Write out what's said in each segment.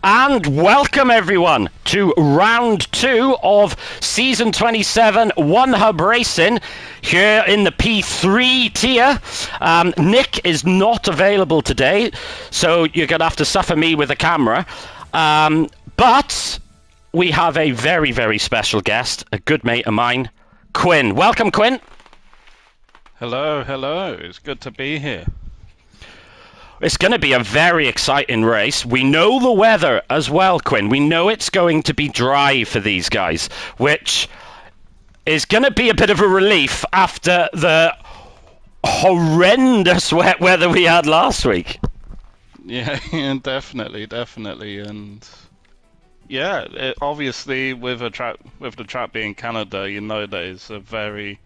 And welcome everyone to round 2 of season 27 One Hub Racing here in the P3 tier. Nick is not available today, so you're going to have to suffer me with the camera. But we have a very, very special guest, a good mate of mine, Quinn. Welcome, Quinn. Hello, hello. It's good to be here. It's going to be a very exciting race. We know the weather as well, Quinn. We know it's going to be dry for these guys, which is going to be a bit of a relief after the horrendous wet weather we had last week. Yeah, definitely. And yeah, obviously with the track being Canada, you know that it's a very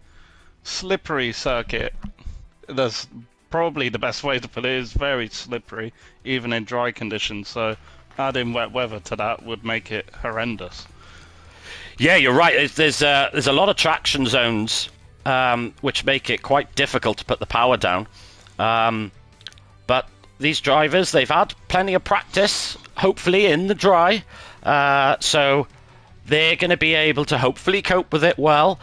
slippery circuit. There's probably the best way to put it is very slippery, even in dry conditions. So adding wet weather to that would make it horrendous. Yeah, you're right. There's a lot of traction zones, which make it quite difficult to put the power down. But these drivers, they've had plenty of practice, hopefully in the dry, so they're going to be able to hopefully cope with it well.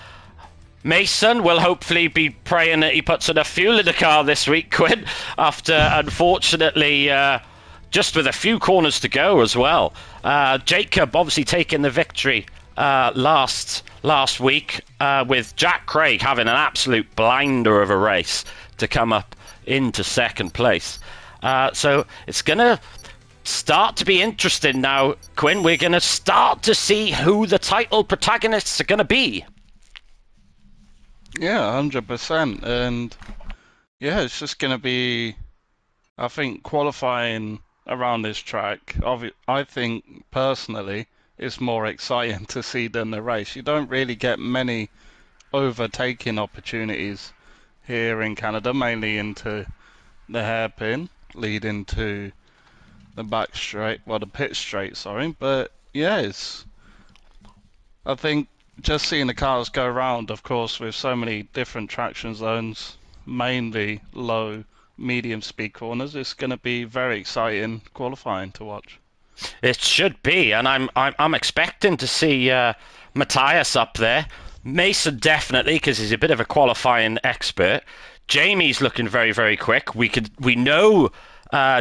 Mason will hopefully be praying that he puts enough fuel in the car this week, Quinn, after, unfortunately, just with a few corners to go as well. Jacob obviously taking the victory last week, with Jack Craig having an absolute blinder of a race to come up into second place. So it's going to start to be interesting now, Quinn. We're going to start to see who the title protagonists are going to be. Yeah, 100%. And yeah, it's just going to be, I think, qualifying around this track. I think, personally, it's more exciting to see than the race. You don't really get many overtaking opportunities here in Canada, mainly into the hairpin, leading to the back straight, well, the pit straight, sorry. But yeah, I think just seeing the cars go around, of course, with so many different traction zones, mainly low, medium speed corners, it's going to be very exciting qualifying to watch. It should be, and I'm expecting to see Matthias up there. Mason definitely, because he's a bit of a qualifying expert. Jamie's looking very, very quick. We know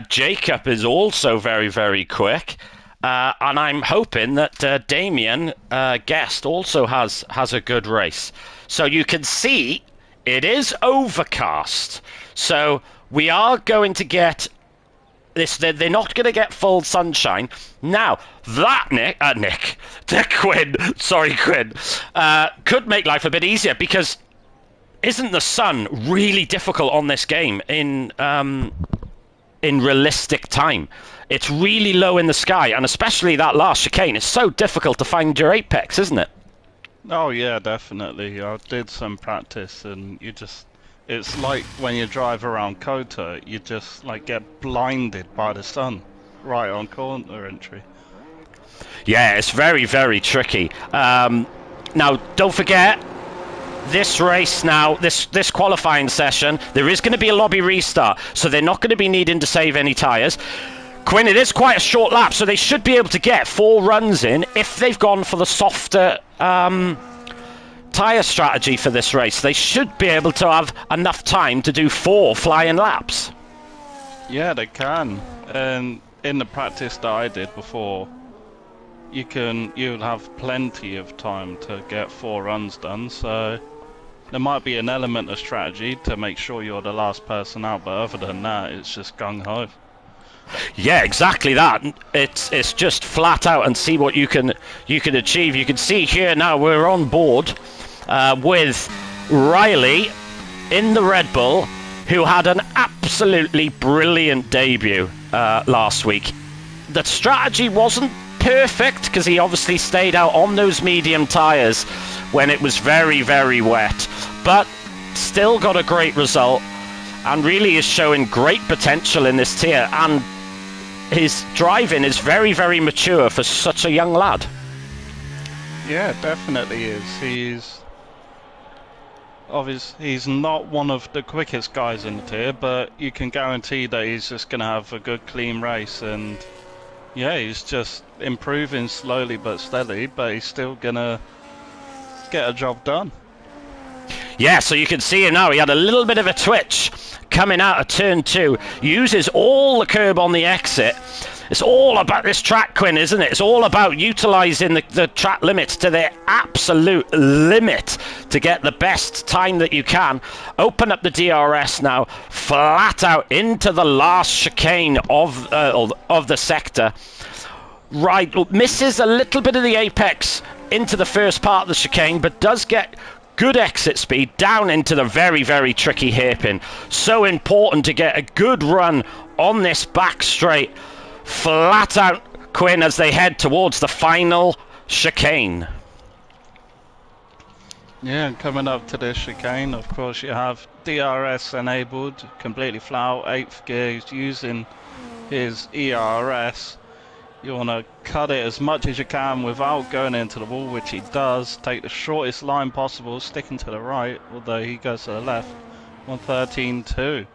Jacob is also very, very quick. And I'm hoping that Damien Guest also has a good race. So you can see it is overcast. So we are going to get this. They're not going to get full sunshine. Now, that Quinn, could make life a bit easier, because isn't the sun really difficult on this game in realistic time? It's really low in the sky, and especially that last chicane. It's so difficult to find your apex, isn't it? Oh yeah, definitely. I did some practice, and it's like when you drive around Kota, you just like get blinded by the sun right on corner entry. Yeah, it's very, very tricky. Now, don't forget, this race now, this qualifying session, there is going to be a lobby restart, so they're not going to be needing to save any tyres. Quinn, it is quite a short lap, so they should be able to get 4 runs in if they've gone for the softer tyre strategy for this race. They should be able to have enough time to do 4 flying laps. Yeah, they can. And in the practice that I did before, you'll have plenty of time to get 4 runs done, so there might be an element of strategy to make sure you're the last person out, but other than that, it's just gung-ho. Yeah, exactly that. It's just flat out and see what you can achieve. You can see here now we're on board with Riley in the Red Bull, who had an absolutely brilliant debut last week. The strategy wasn't perfect because he obviously stayed out on those medium tyres when it was very, very wet, but still got a great result and really is showing great potential in this tier, and his driving is very, very mature for such a young lad. Yeah, definitely is. He's not one of the quickest guys in the tier, but you can guarantee that he's just going to have a good, clean race, and Yeah, he's just improving slowly but steadily, but he's still gonna get a job done. Yeah, so you can see him now. He had a little bit of a twitch coming out of turn 2. Uses all the curb on the exit. It's all about this track, Quinn, isn't it? It's all about utilising the track limits to their absolute limit to get the best time that you can. Open up the DRS now, flat out into the last chicane of the sector. Right, misses a little bit of the apex into the first part of the chicane, but does get good exit speed down into the very, very tricky hairpin. So important to get a good run on this back straight. Flat out, Quinn, as they head towards the final chicane. Yeah, and coming up to this chicane, of course, you have DRS enabled, completely flat out, 8th gear. He's using his ERS. You want to cut it as much as you can without going into the wall, which he does. Take the shortest line possible, sticking to the right, although he goes to the left. 113.2.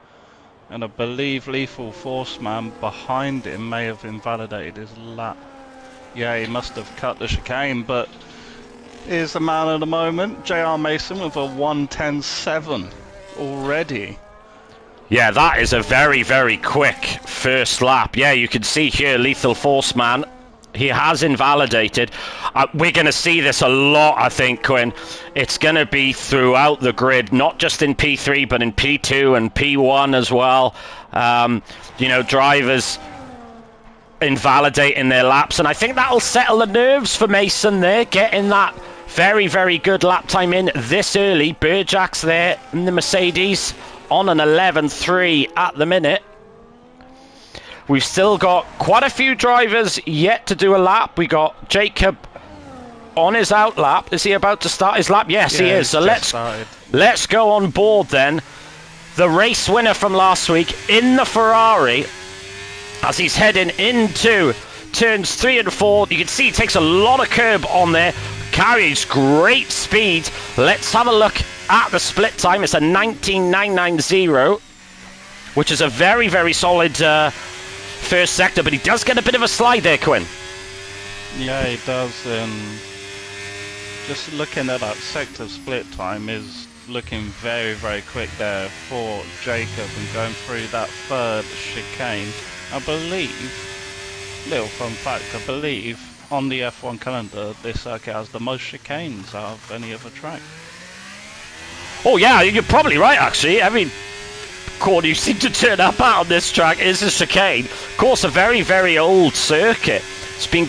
And I believe Lethal Force Man behind him may have invalidated his lap. Yeah, he must have cut the chicane, but here's the man of the moment, JR Mason, with a 110.7 already. Yeah, that is a very, very quick first lap. Yeah, you can see here Lethal Force Man. He has invalidated. We're going to see this a lot, I think, Quinn. It's going to be throughout the grid, not just in P3, but in P2 and P1 as well. You know, drivers invalidating their laps. And I think that'll settle the nerves for Mason there, getting that very, very good lap time in this early. Burjack's there in the Mercedes on an 11.3 at the minute. We've still got quite a few drivers yet to do a lap. We got Jacob on his out lap. Is he about to start his lap? Yes, he is. So let's go on board then. The race winner from last week in the Ferrari, as he's heading into turns 3 and 4. You can see he takes a lot of curb on there. Carries great speed. Let's have a look at the split time. It's a 19.990, which is a very, very solid first sector, but he does get a bit of a slide there, Quinn. Yeah, he does. Just looking at that sector split time is looking very, very quick there for Jacob, and going through that third chicane. I believe, little fun fact, I believe on the F1 calendar this circuit has the most chicanes out of any other track. Oh yeah, you're probably right actually. Every corner you seem to turn up out on this track is a chicane. Of course, a very, very old circuit. It's been,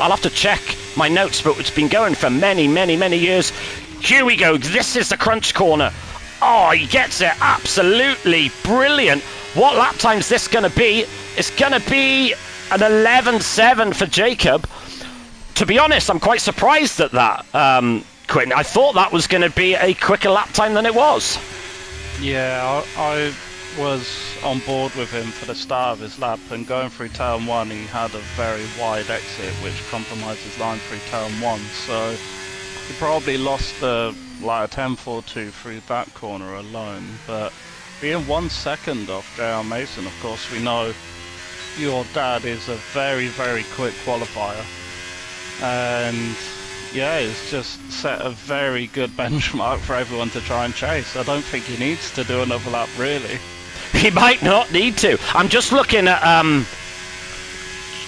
I'll have to check my notes, but it's been going for many, many, many years. Here we go. This is the crunch corner. Oh, he gets it. Absolutely brilliant. What lap time's this going to be? It's going to be an 11.7 for Jacob. To be honest, I'm quite surprised at that, Quinn. I thought that was going to be a quicker lap time than it was. Yeah, I was on board with him for the start of his lap, and going through turn 1 he had a very wide exit which compromised his line through turn 1, so he probably lost like a tenth or two through that corner alone. But being 1 second off JR Mason, of course we know your dad is a very, very quick qualifier, and yeah, it's just set a very good benchmark for everyone to try and chase. I don't think he needs to do another lap, really. He might not need to. I'm just looking at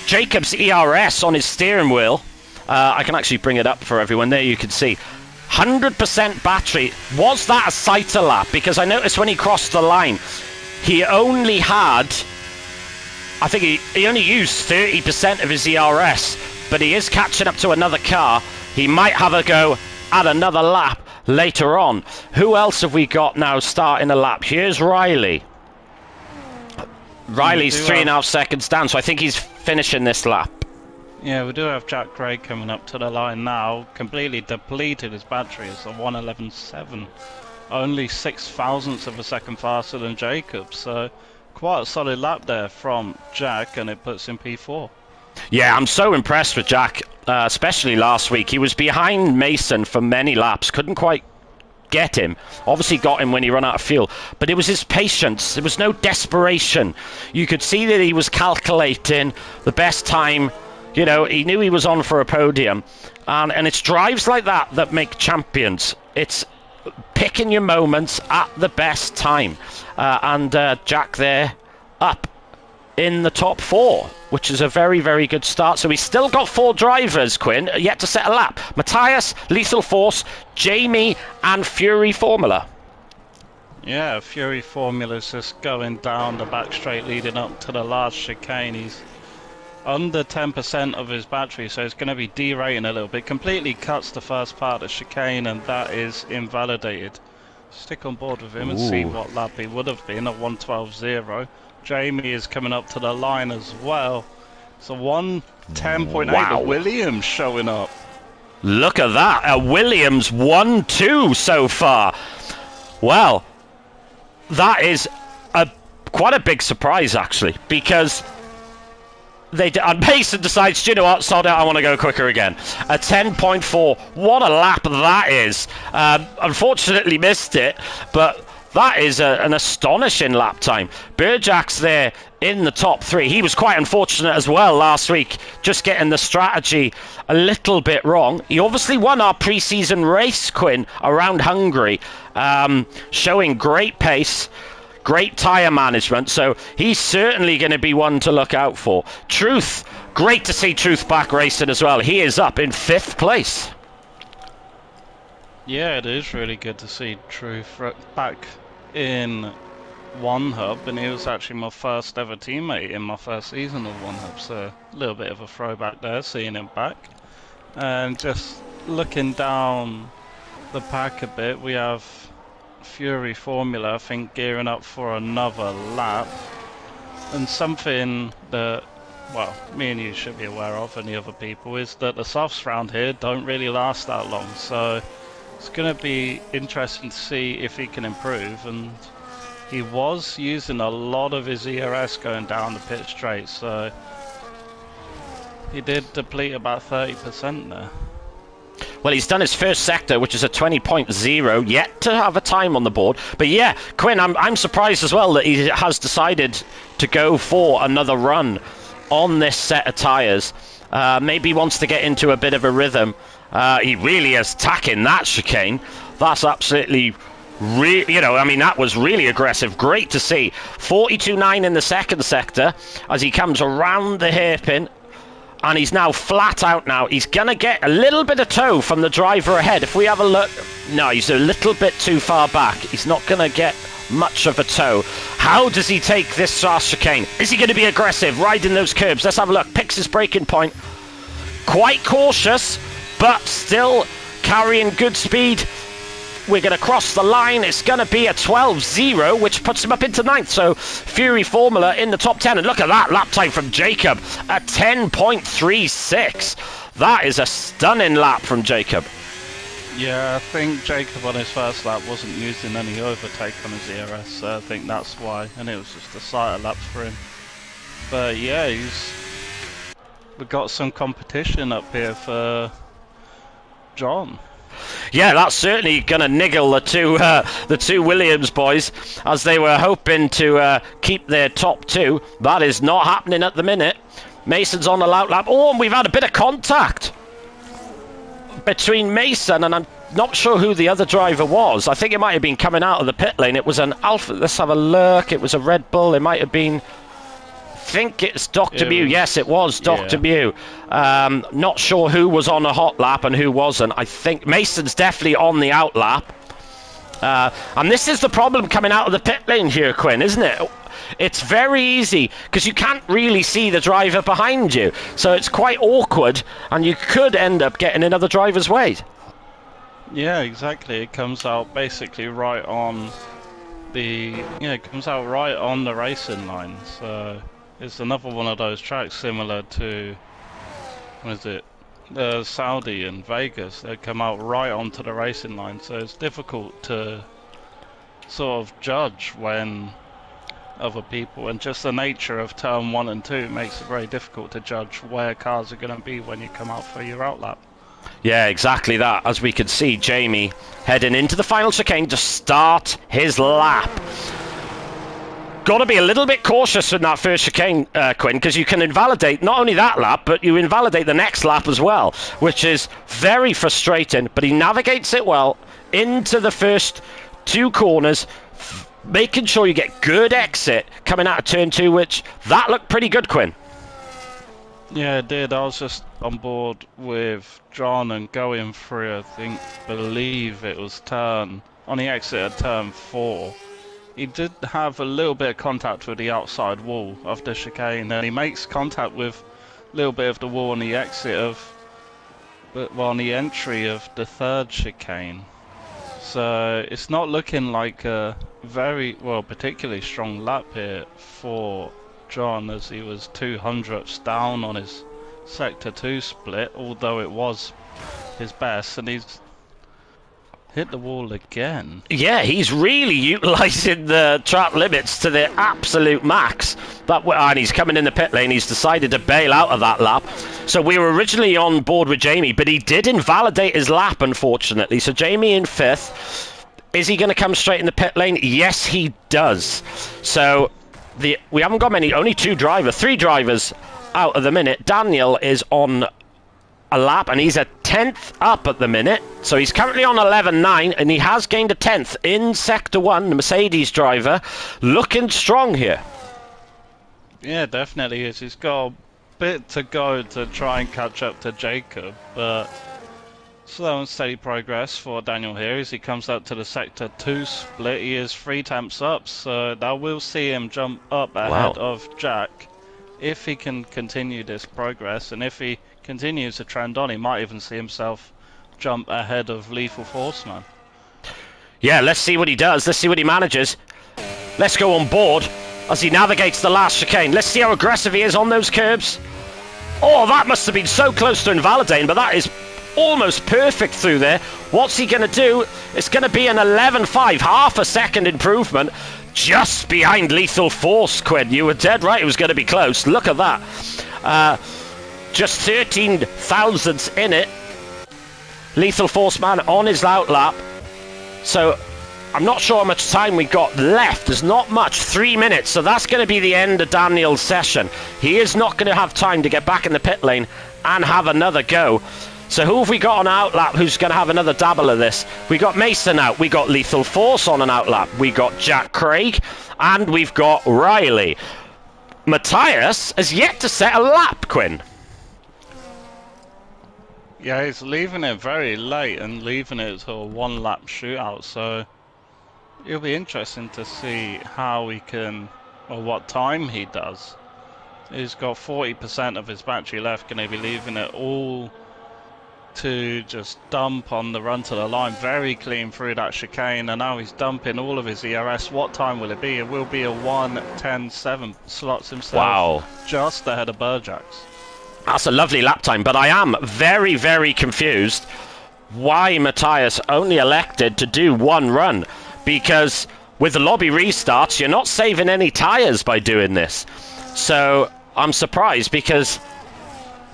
Jacob's ERS on his steering wheel. I can actually bring it up for everyone. There you can see 100% battery. Was that a sighter lap? Because I noticed when he crossed the line, he only had, I think he only used 30% of his ERS, but he is catching up to another car. He might have a go at another lap later on. Who else have we got now starting a lap? Here's Riley. Riley's 3.5 seconds down, so I think he's finishing this lap. Yeah, we do have Jack Gray coming up to the line now. Completely depleted his battery. It's a 111.7. Only 0.006 of a second faster than Jacob, so quite a solid lap there from Jack, and it puts him P4. Yeah, I'm so impressed with Jack, especially last week. He was behind Mason for many laps, couldn't quite get him. Obviously got him when he ran out of fuel, but it was his patience. There was no desperation. You could see that he was calculating the best time. You know, he knew he was on for a podium, and it's drives like that that make champions. It's picking your moments at the best time, and Jack there up in the top 4, which is a very, very good start. So he's still got 4 drivers, Quinn, yet to set a lap. Matthias, Lethal Force, Jamie, and Fury Formula. Yeah, Fury Formula's just going down the back straight leading up to the last chicane. He's under 10% of his battery, so it's going to be derating a little bit. Completely cuts the first part of the chicane, and that is invalidated. Stick on board with him and see what lap he would have been at 1:12.0. Jamie is coming up to the line as well. So 1:10.8. Wow. The Williams showing up. Look at that, a Williams 1-2 so far. Well, that is quite a big surprise, actually, because and Mason decides, you know what, sod it, I want to go quicker again. A 10.4, what a lap that is. Unfortunately missed it, but that is an astonishing lap time. Burjak's there in the top 3. He was quite unfortunate as well last week, just getting the strategy a little bit wrong. He obviously won our pre-season race, Quinn, around Hungary, showing great pace, great tyre management, so he's certainly going to be one to look out for. Truth, great to see Truth back racing as well. He is up in 5th place. Yeah, it is really good to see Truth back in One Hub, and he was actually my first ever teammate in my first season of One Hub, so a little bit of a throwback there, seeing him back. And just looking down the pack a bit, we have Fury Formula, I think, gearing up for another lap. And something that, well, me and you should be aware of, and the other people, is that the softs round here don't really last that long. So it's going to be interesting to see if he can improve. And he was using a lot of his ERS going down the pit straight, so he did deplete about 30% there. Well, he's done his first sector, which is a 20.0, yet to have a time on the board. But yeah, Quinn, I'm surprised as well that he has decided to go for another run on this set of tyres. Maybe he wants to get into a bit of a rhythm. He really is attacking that chicane. That's absolutely, that was really aggressive. Great to see. 42.9 in the second sector as he comes around the hairpin. And he's now flat out now. He's going to get a little bit of tow from the driver ahead. If we have a look... No, he's a little bit too far back. He's not going to get much of a tow. How does he take this last chicane? Is he going to be aggressive, riding those curbs? Let's have a look. Picks his braking point. Quite cautious, but still carrying good speed. We're going to cross the line. It's going to be a 12.0, which puts him up into 9th. So Fury Formula in the top 10. And look at that lap time from Jacob, a 10.36. That is a stunning lap from Jacob. Yeah, I think Jacob on his first lap wasn't using any overtake on his ERS, so I think that's why. And it was just a sight of laps for him. But yeah, we've got some competition up here for John. Yeah, that's certainly going to niggle the two Williams boys, as they were hoping to keep their top 2. That is not happening at the minute. Mason's on the out lap. Oh, and we've had a bit of contact between Mason and I'm not sure who the other driver was. I think it might have been coming out of the pit lane. It was an Alpha. Let's have a look. It was a Red Bull. It might have been... I think it's Dr. Mew. Yes, it was Dr. Mew. Not sure who was on a hot lap and who wasn't. I think Mason's definitely on the out lap. And this is the problem coming out of the pit lane here, Quinn, isn't it? It's very easy because you can't really see the driver behind you. So it's quite awkward and you could end up getting another driver's way. Yeah, exactly. It comes out basically right on the racing line. So it's another one of those tracks similar to, Saudi and Vegas. They come out right onto the racing line, so it's difficult to sort of judge when other people, and just the nature of turn 1 and 2 makes it very difficult to judge where cars are going to be when you come out for your outlap. Yeah, exactly that. As we can see, Jamie heading into the final chicane to start his lap. Got to be a little bit cautious in that first chicane, Quinn, because you can invalidate not only that lap, but you invalidate the next lap as well, which is very frustrating. But he navigates it well into the first two corners, making sure you get good exit coming out of turn 2, which that looked pretty good, Quinn. Yeah, it did. I was just on board with John and going through, believe it was on the exit at turn 4. He did have a little bit of contact with the outside wall of the chicane, and he makes contact with a little bit of the wall on the exit on the entry of the third chicane. So it's not looking like a particularly strong lap here for John, as he was 200ths down on his Sector 2 split, although it was his best, and he's hit the wall again. Yeah, he's really utilising the track limits to the absolute max. And he's coming in the pit lane. He's decided to bail out of that lap. So we were originally on board with Jamie, but he did invalidate his lap, unfortunately. So Jamie in 5th. Is he going to come straight in the pit lane? Yes, he does. So we haven't got many, only 3 drivers out at the minute. Daniel is on a lap, and he's a 10th up at the minute, so he's currently on 11.9, and he has gained a 10th in Sector 1. The Mercedes driver looking strong here. Yeah, definitely is. He's got a bit to go to try and catch up to Jacob, but slow and steady progress for Daniel here as he comes out to the Sector 2 split. He is 3 temps up, so that will see him jump up ahead of Jack if he can continue this progress, and if he continues to trend on, he might even see himself jump ahead of Lethal Forceman. Yeah, let's see what he does. Let's see what he manages. Let's go on board as he navigates the last chicane. Let's see how aggressive he is on those curbs. Oh, that must have been so close to invalidating, but that is almost perfect through there. What's he going to do? It's going to be an 11.5, half a second improvement, just behind Lethal Force, Quinn. You were dead right, it was going to be close. Look at that. Just 13 thousandths in it. Lethal Force man on his out lap. So I'm not sure how much time we got left. There's not much, 3 minutes. So that's going to be the end of Daniel's session. He is not going to have time to get back in the pit lane and have another go. So who have we got on out lap who's going to have another dabble of this? We got Mason out. We got Lethal Force on an out lap. We got Jack Craig. And we've got Riley. Matthias has yet to set a lap, Quinn. Yeah, he's leaving it very late and leaving it to a 1-lap shootout, so it'll be interesting to see how he can, or what time he does. He's got 40% of his battery left. Going to be leaving it all to just dump on the run to the line, very clean through that chicane, and now he's dumping all of his ERS. What time will it be? It will be a 1:10.7. Slots himself just ahead of Burjack's. That's a lovely lap time, but I am very, very confused why Matthias only elected to do 1 run, because with the lobby restarts, you're not saving any tyres by doing this. So I'm surprised, because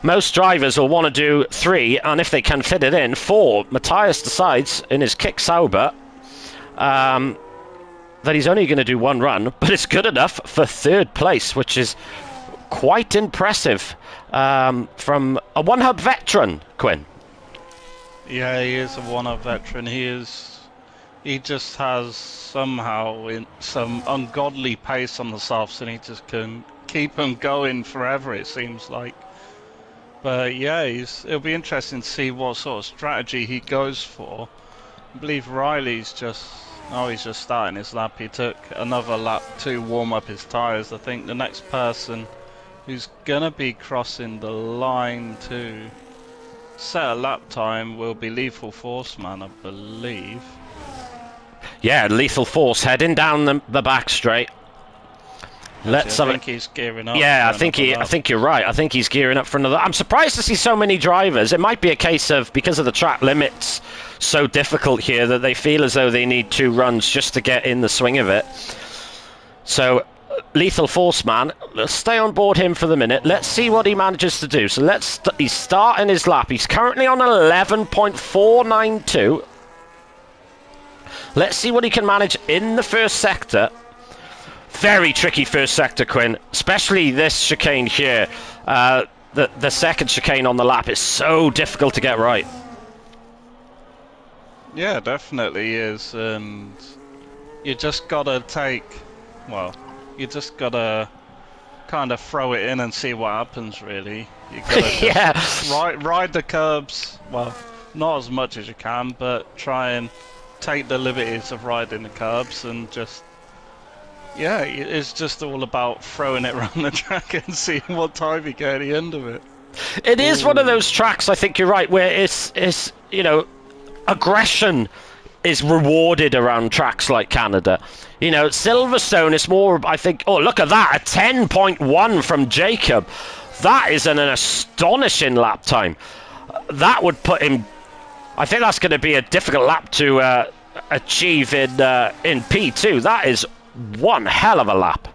most drivers will want to do 3, and if they can fit it in, 4. Matthias decides in his kick Sauber that he's only going to do 1 run, but it's good enough for 3rd place, which is quite impressive from a one-hub veteran, Quinn. Yeah, he is a one-hub veteran. He just has somehow some ungodly pace on the softs, and he just can keep him going forever, it seems like. But yeah, it'll be interesting to see what sort of strategy he goes for. I believe Riley's just starting his lap. He took another lap to warm up his tyres. I think the next person who's gonna be crossing the line to set a lap time will be Lethal Force man, I believe. Yeah, Lethal Force heading down the back straight. I think he's gearing up. Yeah, I think you're right. I think he's gearing up for another. I'm surprised to see so many drivers. It might be a case of, because of the track limits so difficult here, that they feel as though they need 2 runs just to get in the swing of it. So Lethal Force Man. Let's stay on board him for the minute. Let's see what he manages to do. So he's starting his lap. He's currently on 11.492. Let's see what he can manage in the first sector. Very tricky first sector, Quinn. Especially this chicane here. The second chicane on the lap is so difficult to get right. Yeah, definitely is. And you just gotta you just gotta kind of throw it in and see what happens, really. You gotta just ride the curbs. Well, not as much as you can, but try and take the liberties of riding the curbs and just... Yeah, it's just all about throwing it around the track and seeing what time you get at the end of it. It is one of those tracks, I think you're right, where it's you know, aggression is rewarded around tracks like Canada. You know, Silverstone is more, I think... Oh, look at that, a 10.1 from Jacob. That is an astonishing lap time. That would put him... I think that's going to be a difficult lap to achieve in P2. That is one hell of a lap.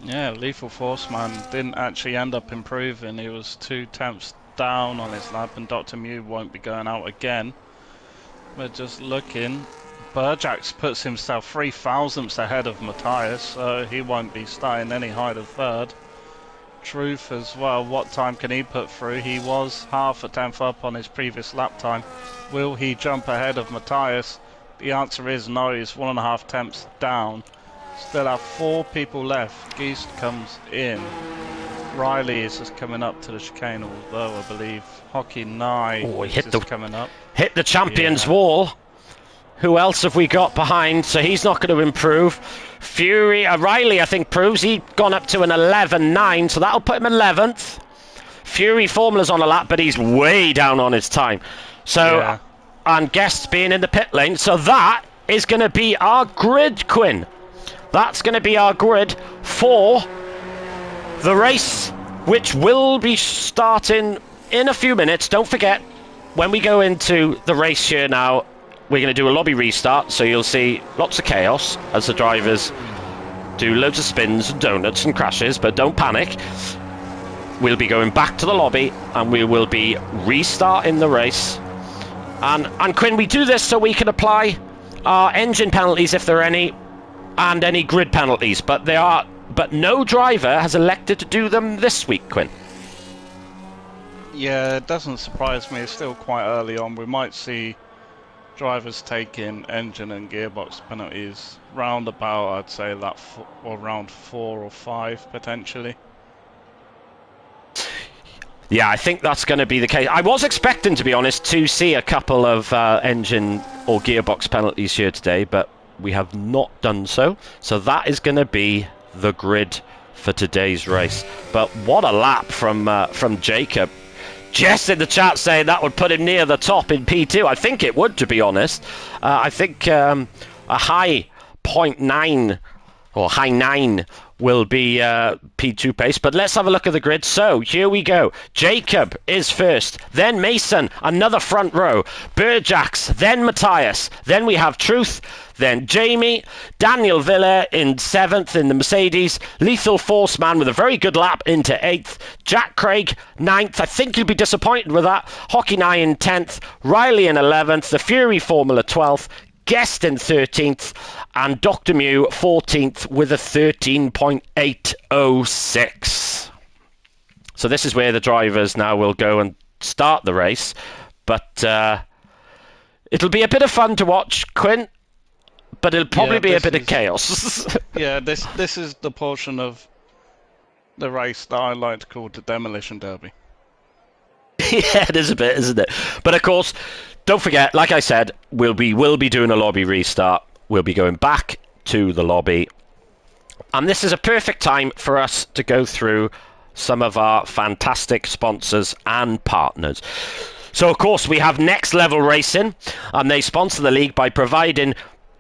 Yeah, Lethal Force Man didn't actually end up improving. He was 2 tenths down on his lap, and Dr. Mew won't be going out again. We're just looking. Burjax puts himself 3 thousandths ahead of Matthias, so he won't be starting any higher than third. Truth as well, what time can he put through? He was half a tenth up on his previous lap time. Will he jump ahead of Matthias? The answer is no, he's 1.5 tenths down. Still have 4 people left. Geist comes in. Riley is just coming up to the chicane, although I believe Hockey Nye is coming up. Hit the champion's wall. Who else have we got behind? So he's not going to improve. Fury, Riley, I think, proves he's gone up to an 11.9, so that'll put him 11th. Fury Formula's on a lap, but he's way down on his time. So, and Guests being in the pit lane, so that is going to be our grid, Quinn. That's going to be our grid for the race, which will be starting in a few minutes. Don't forget, when we go into the race here now, we're going to do a lobby restart, so you'll see lots of chaos as the drivers do loads of spins and donuts and crashes, but don't panic. We'll be going back to the lobby and we will be restarting the race. And Quinn, we do this so we can apply our engine penalties if there are any, and any grid penalties, but no driver has elected to do them this week, Quinn. Yeah, it doesn't surprise me. It's still quite early on. We might see drivers taking engine and gearbox penalties round about, I'd say, that round 4 or 5 potentially. Yeah, I think that's going to be the case. I was expecting, to be honest, to see a couple of engine or gearbox penalties here today, but we have not done so. So that is going to be the grid for today's race. But what a lap from Jacob. Jess in the chat saying that would put him near the top in P2. I think it would, to be honest. I think a high 0.9 or high 9 will be P2 pace. But let's have a look at the grid. So here we go. Jacob is first, then Mason, another front row, Burjax, then Matthias, then we have Truth, then Jamie, Daniel Villa in 7th in the Mercedes, Lethal Force Man with a very good lap into 8th, Jack Craig 9th, I think you'll be disappointed with that, Hockey Nye in 10th, Riley in 11th, the Fury Formula 12th, Guest in 13th, and Dr. Mew 14th with a 13.806. So this is where the drivers now will go and start the race, but it'll be a bit of fun to watch, Quinn, but it'll probably be a bit of chaos. Yeah, this is the portion of the race that I like to call the Demolition Derby. Yeah, it is a bit, isn't it? But of course, don't forget, like I said, we'll be doing a lobby restart. We'll be going back to the lobby. And this is a perfect time for us to go through some of our fantastic sponsors and partners. So, of course, we have Next Level Racing, and they sponsor the league by providing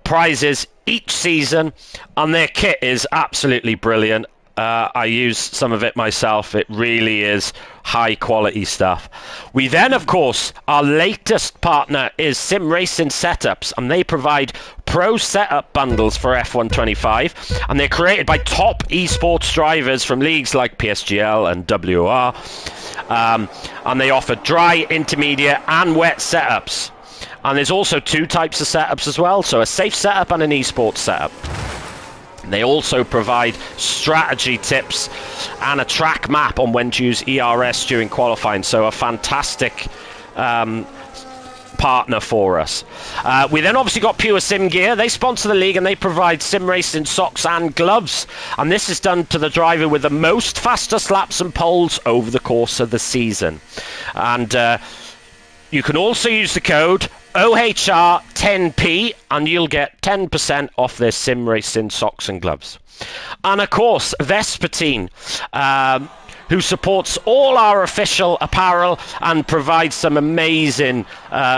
prizes each season, and their kit is absolutely brilliant. I use some of it myself. It really is high quality stuff. We then, of course, our latest partner is Sim Racing Setups, and they provide pro setup bundles for F125, and they're created by top esports drivers from leagues like PSGL and WR, and they offer dry, intermediate, and wet setups. And there's also two types of setups as well, so a safe setup and an esports setup. They also provide strategy tips and a track map on when to use ERS during qualifying, so a fantastic partner for us. We then obviously got Pure Sim Gear. They sponsor the league and they provide sim racing socks and gloves, and this is done to the driver with the most fastest laps and poles over the course of the season. And you can also use the code OHR10P and you'll get 10% off their sim racing socks and gloves. And of course, Vespertine, who supports all our official apparel and provides some amazing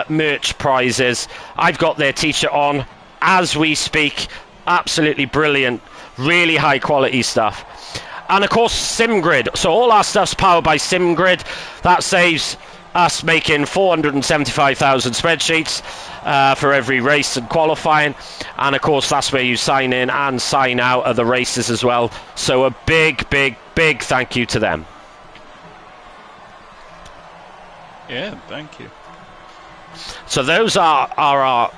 merch prizes. I've got their t-shirt on as we speak. Absolutely brilliant, really high quality stuff. And of course, SimGrid. So all our stuff's powered by SimGrid. That saves us making 475,000 spreadsheets for every race and qualifying, and of course that's where you sign in and sign out of the races as well, so a big thank you to them. Yeah, thank you. So those are our,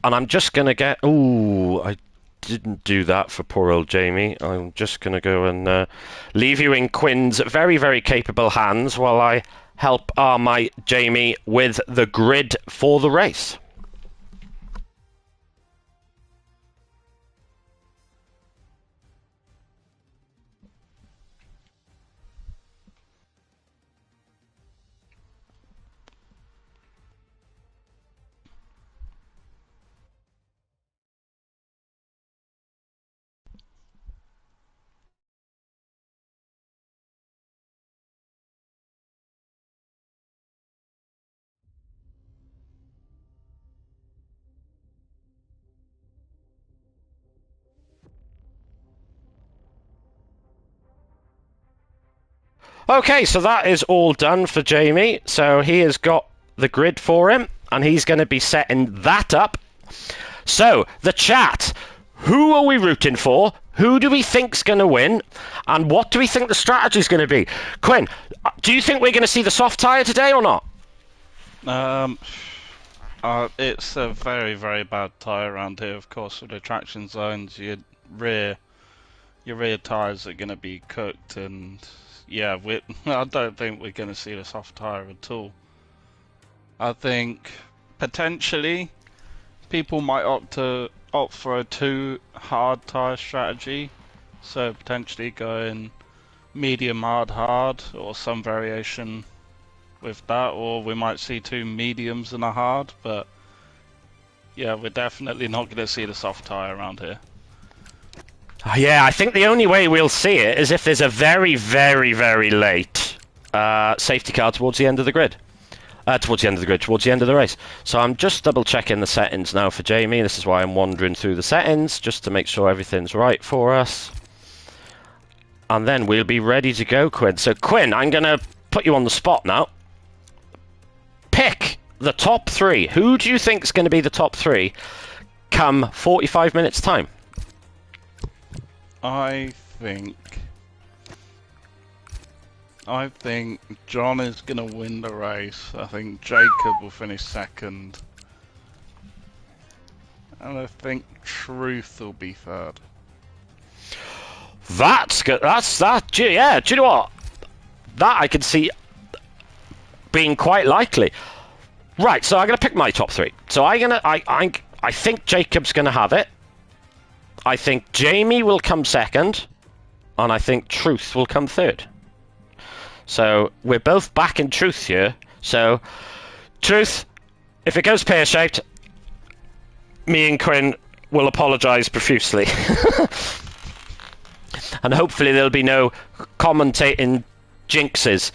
and I'm just gonna get, I didn't do that for poor old Jamie. I'm just going to go and leave you in Quinn's very capable hands while I help my Jamie with the grid for the race. Okay, so that is all done for Jamie. So he has got the grid for him, and he's going to be setting that up. So, the chat. Who are we rooting for? Who do we think's going to win? And what do we think the strategy is going to be? Quinn, do you think we're going to see the soft tyre today or not? It's a very bad tyre around here, of course, with the traction zones. Your rear tyres are going to be cooked, and yeah, I don't think we're going to see the soft tyre at all. I think potentially people might opt for a too hard tyre strategy, so potentially going medium hard, or some variation with that, or we might see two mediums and a hard, but yeah, we're definitely not going to see the soft tyre around here. Yeah, I think the only way we'll see it is if there's a very late safety car towards the end of the grid. Towards the end of the race. So I'm just double checking the settings now for Jamie. This is why I'm wandering through the settings, just to make sure everything's right for us. And then we'll be ready to go, Quinn. So Quinn, I'm going to put you on the spot now. Pick the top three. Who do you think is going to be the top three come 45 minutes time? I think John is going to win the race. I think Jacob will finish second. And I think Truth will be third. That's good. Yeah, do you know what? That I can see being quite likely. Right, so I'm going to pick my top three. So I think Jacob's going to have it. I think Jamie will come second, and I think Truth will come third. So we're both back in Truth here. So, Truth, if it goes pear-shaped, me and Quinn will apologise profusely. And hopefully there'll be no commentating jinxes.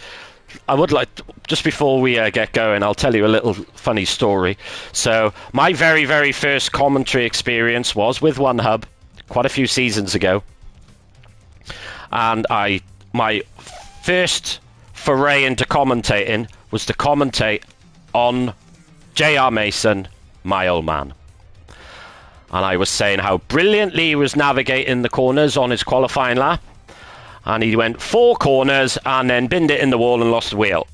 I would like, just before we get going, I'll tell you a little funny story. So, my very first commentary experience was with OneHub. quite a few seasons ago. And my first foray into commentating was to commentate on J.R. Mason, my old man. And I was saying how brilliantly he was navigating the corners on his qualifying lap. And he went 4 corners and then binned it in the wall and lost the wheel.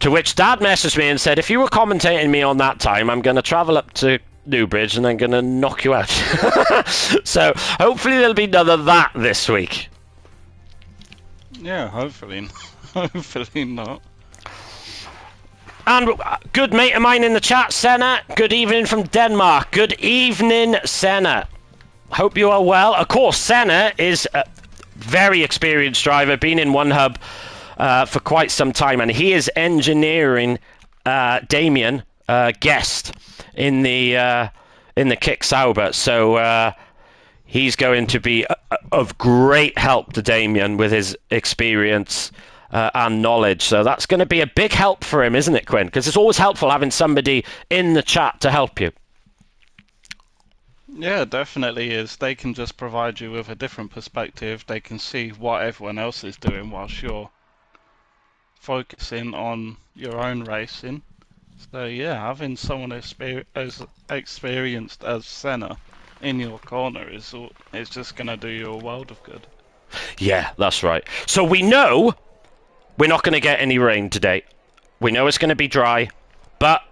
To which Dad messaged me and said, if you were commentating me on that time, I'm going to travel up to Newbridge and I'm going to knock you out. So hopefully there'll be none of that this week. Yeah, hopefully. Hopefully not. And good mate of mine in the chat, Senna. Good evening from Denmark. Good evening, Senna. Hope you are well. Of course, Senna is a very experienced driver, been in One Hub for quite some time, and he is engineering Damien Guest in the Kick Sauber. So he's going to be of great help to Damien with his experience and knowledge. So that's going to be a big help for him, isn't it, Quinn? Because it's always helpful having somebody in the chat to help you. Yeah, definitely is. They can just provide you with a different perspective. They can see what everyone else is doing whilst you're focusing on your own racing. So yeah, having someone as experienced as Senna in your corner is just going to do you a world of good. Yeah, that's right. So we know we're not going to get any rain today. We know it's going to be dry, but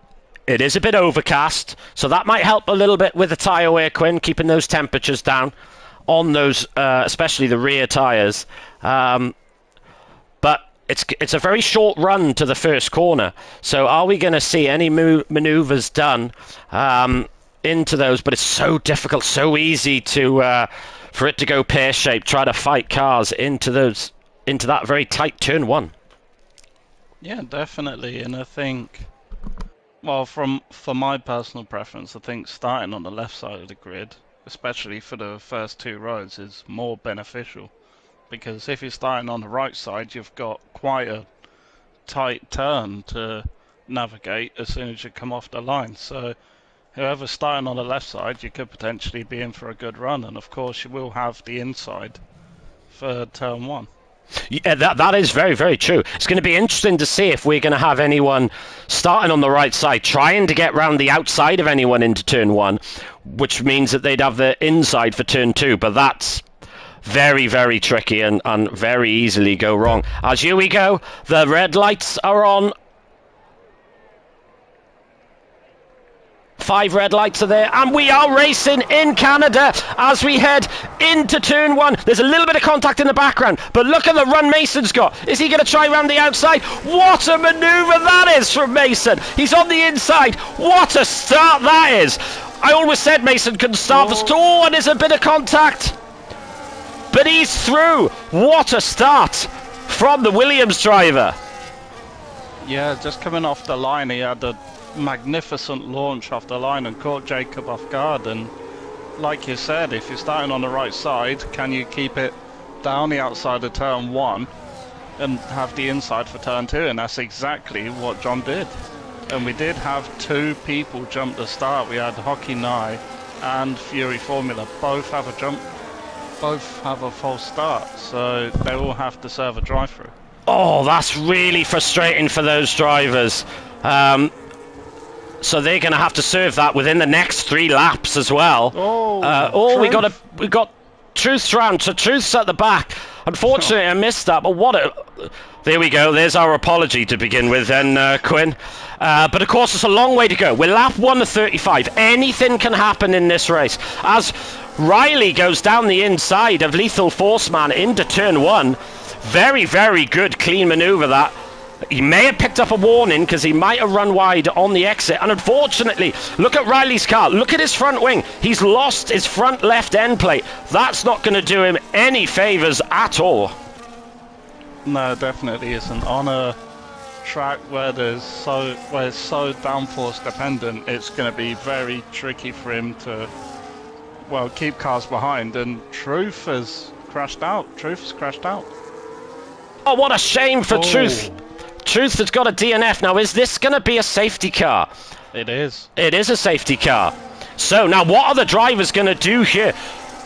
it is a bit overcast, so that might help a little bit with the tyre wear, Quinn, keeping those temperatures down on those, especially the rear tyres. But it's a very short run to the first corner, so are we going to see any manoeuvres done into those? But it's so difficult, so easy to for it to go pear-shaped, try to fight cars into that very tight turn 1. Yeah, definitely, and I think, well, for my personal preference, I think starting on the left side of the grid, especially for the first 2 rows, is more beneficial. Because if you're starting on the right side, you've got quite a tight turn to navigate as soon as you come off the line. So whoever's starting on the left side, you could potentially be in for a good run. And of course, you will have the inside for turn 1. Yeah, that is very, very true. It's going to be interesting to see if we're going to have anyone starting on the right side, trying to get round the outside of anyone into turn 1, which means that they'd have the inside for turn 2. But that's very, very tricky and very easily go wrong. As here we go, the red lights are on. 5 red lights are there, and we are racing in Canada as we head into turn 1. There's a little bit of contact in the background, but look at the run Mason's got. Is he going to try around the outside? What a manoeuvre that is from Mason. He's on the inside. What a start that is. I always said Mason couldn't start for stall, and there's a bit of contact. But he's through. What a start from the Williams driver. Yeah, just coming off the line, he had a magnificent launch off the line and caught Jacob off guard. And like you said, if you're starting on the right side, can you keep it down the outside of turn 1 and have the inside for turn 2? And that's exactly what John did. And we did have 2 people jump the start. We had Hockey Nye and Fury Formula both have a false start, so they all have to serve a drive-through. Oh, that's really frustrating for those drivers. So they're going to have to serve that within the next 3 laps as well. We got Truth's round. So Truth's at the back. Unfortunately, I missed that. But there we go. There's our apology to begin with, then, Quinn. But of course, it's a long way to go. We're lap 1 to 35. Anything can happen in this race. As Riley goes down the inside of Lethal Forceman into turn 1. Very, very good, clean manoeuvre that. He may have picked up a warning because he might have run wide on the exit. And unfortunately, look at Riley's car. Look at his front wing. He's lost his front left end plate. That's not going to do him any favours at all. No, definitely isn't. On a track where it's so downforce dependent, it's going to be very tricky for him to, well, keep cars behind. And Truth has crashed out. Oh, what a shame for Truth. Truth has got a DNF. Now, is this going to be a safety car? It is. It is a safety car. So, now what are the drivers going to do here?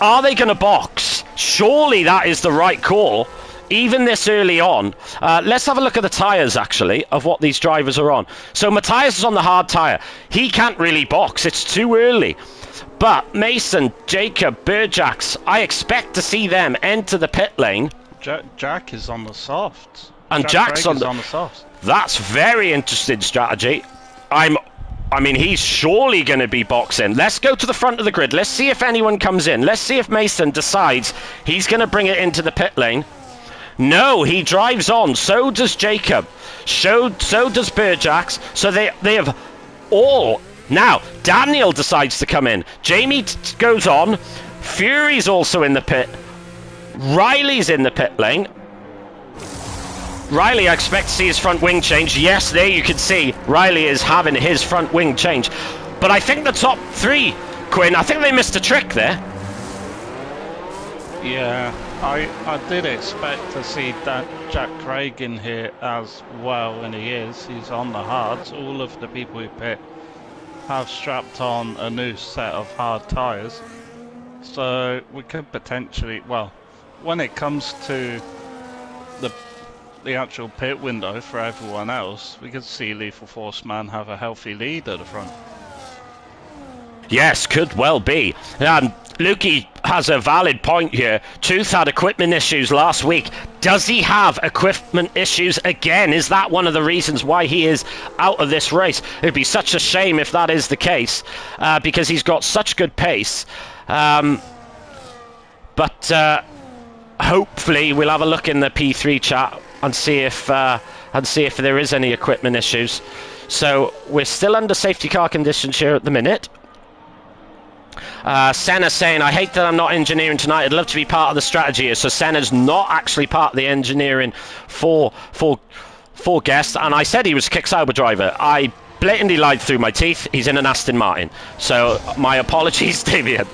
Are they going to box? Surely that is the right call, even this early on. Let's have a look at the tyres, actually, of what these drivers are on. So Matthias is on the hard tyre. He can't really box. It's too early. But Mason, Jacob, Burjax, I expect to see them enter the pit lane. Jack is on the softs. And Jack's on the softs. That's very interesting strategy. I mean, he's surely going to be boxing. Let's go to the front of the grid. Let's see if anyone comes in. Let's see if Mason decides he's going to bring it into the pit lane. No, he drives on. So does Jacob. So does Burjax. So they have all... Now, Daniel decides to come in. Jamie goes on. Fury's also in the pit. Riley's in the pit lane. Riley, I expect to see his front wing change. Yes, there you can see Riley is having his front wing change. But I think the top three, Quinn, I think they missed a trick there. Yeah, I did expect to see Jack Craig in here as well, and he is. He's on the hards. All of the people who pit have strapped on a new set of hard tyres. So we could potentially, well, when it comes to the actual pit window for everyone else, we could see Lethal Force Man have a healthy lead at the front. Yes, could well be. Lukey has a valid point here. Tooth had equipment issues last week. Does he have equipment issues again? Is that one of the reasons why he is out of this race? It'd be such a shame if that is the case, because he's got such good pace. But hopefully we'll have a look in the P3 chat and see if there is any equipment issues. So we're still under safety car conditions here at the minute. Senna saying, I hate that I'm not engineering tonight. I'd love to be part of the strategy here. So Senna's not actually part of the engineering for guests. And I said he was a Kick Sauber driver. I blatantly lied through my teeth. He's in an Aston Martin. So my apologies, Damien.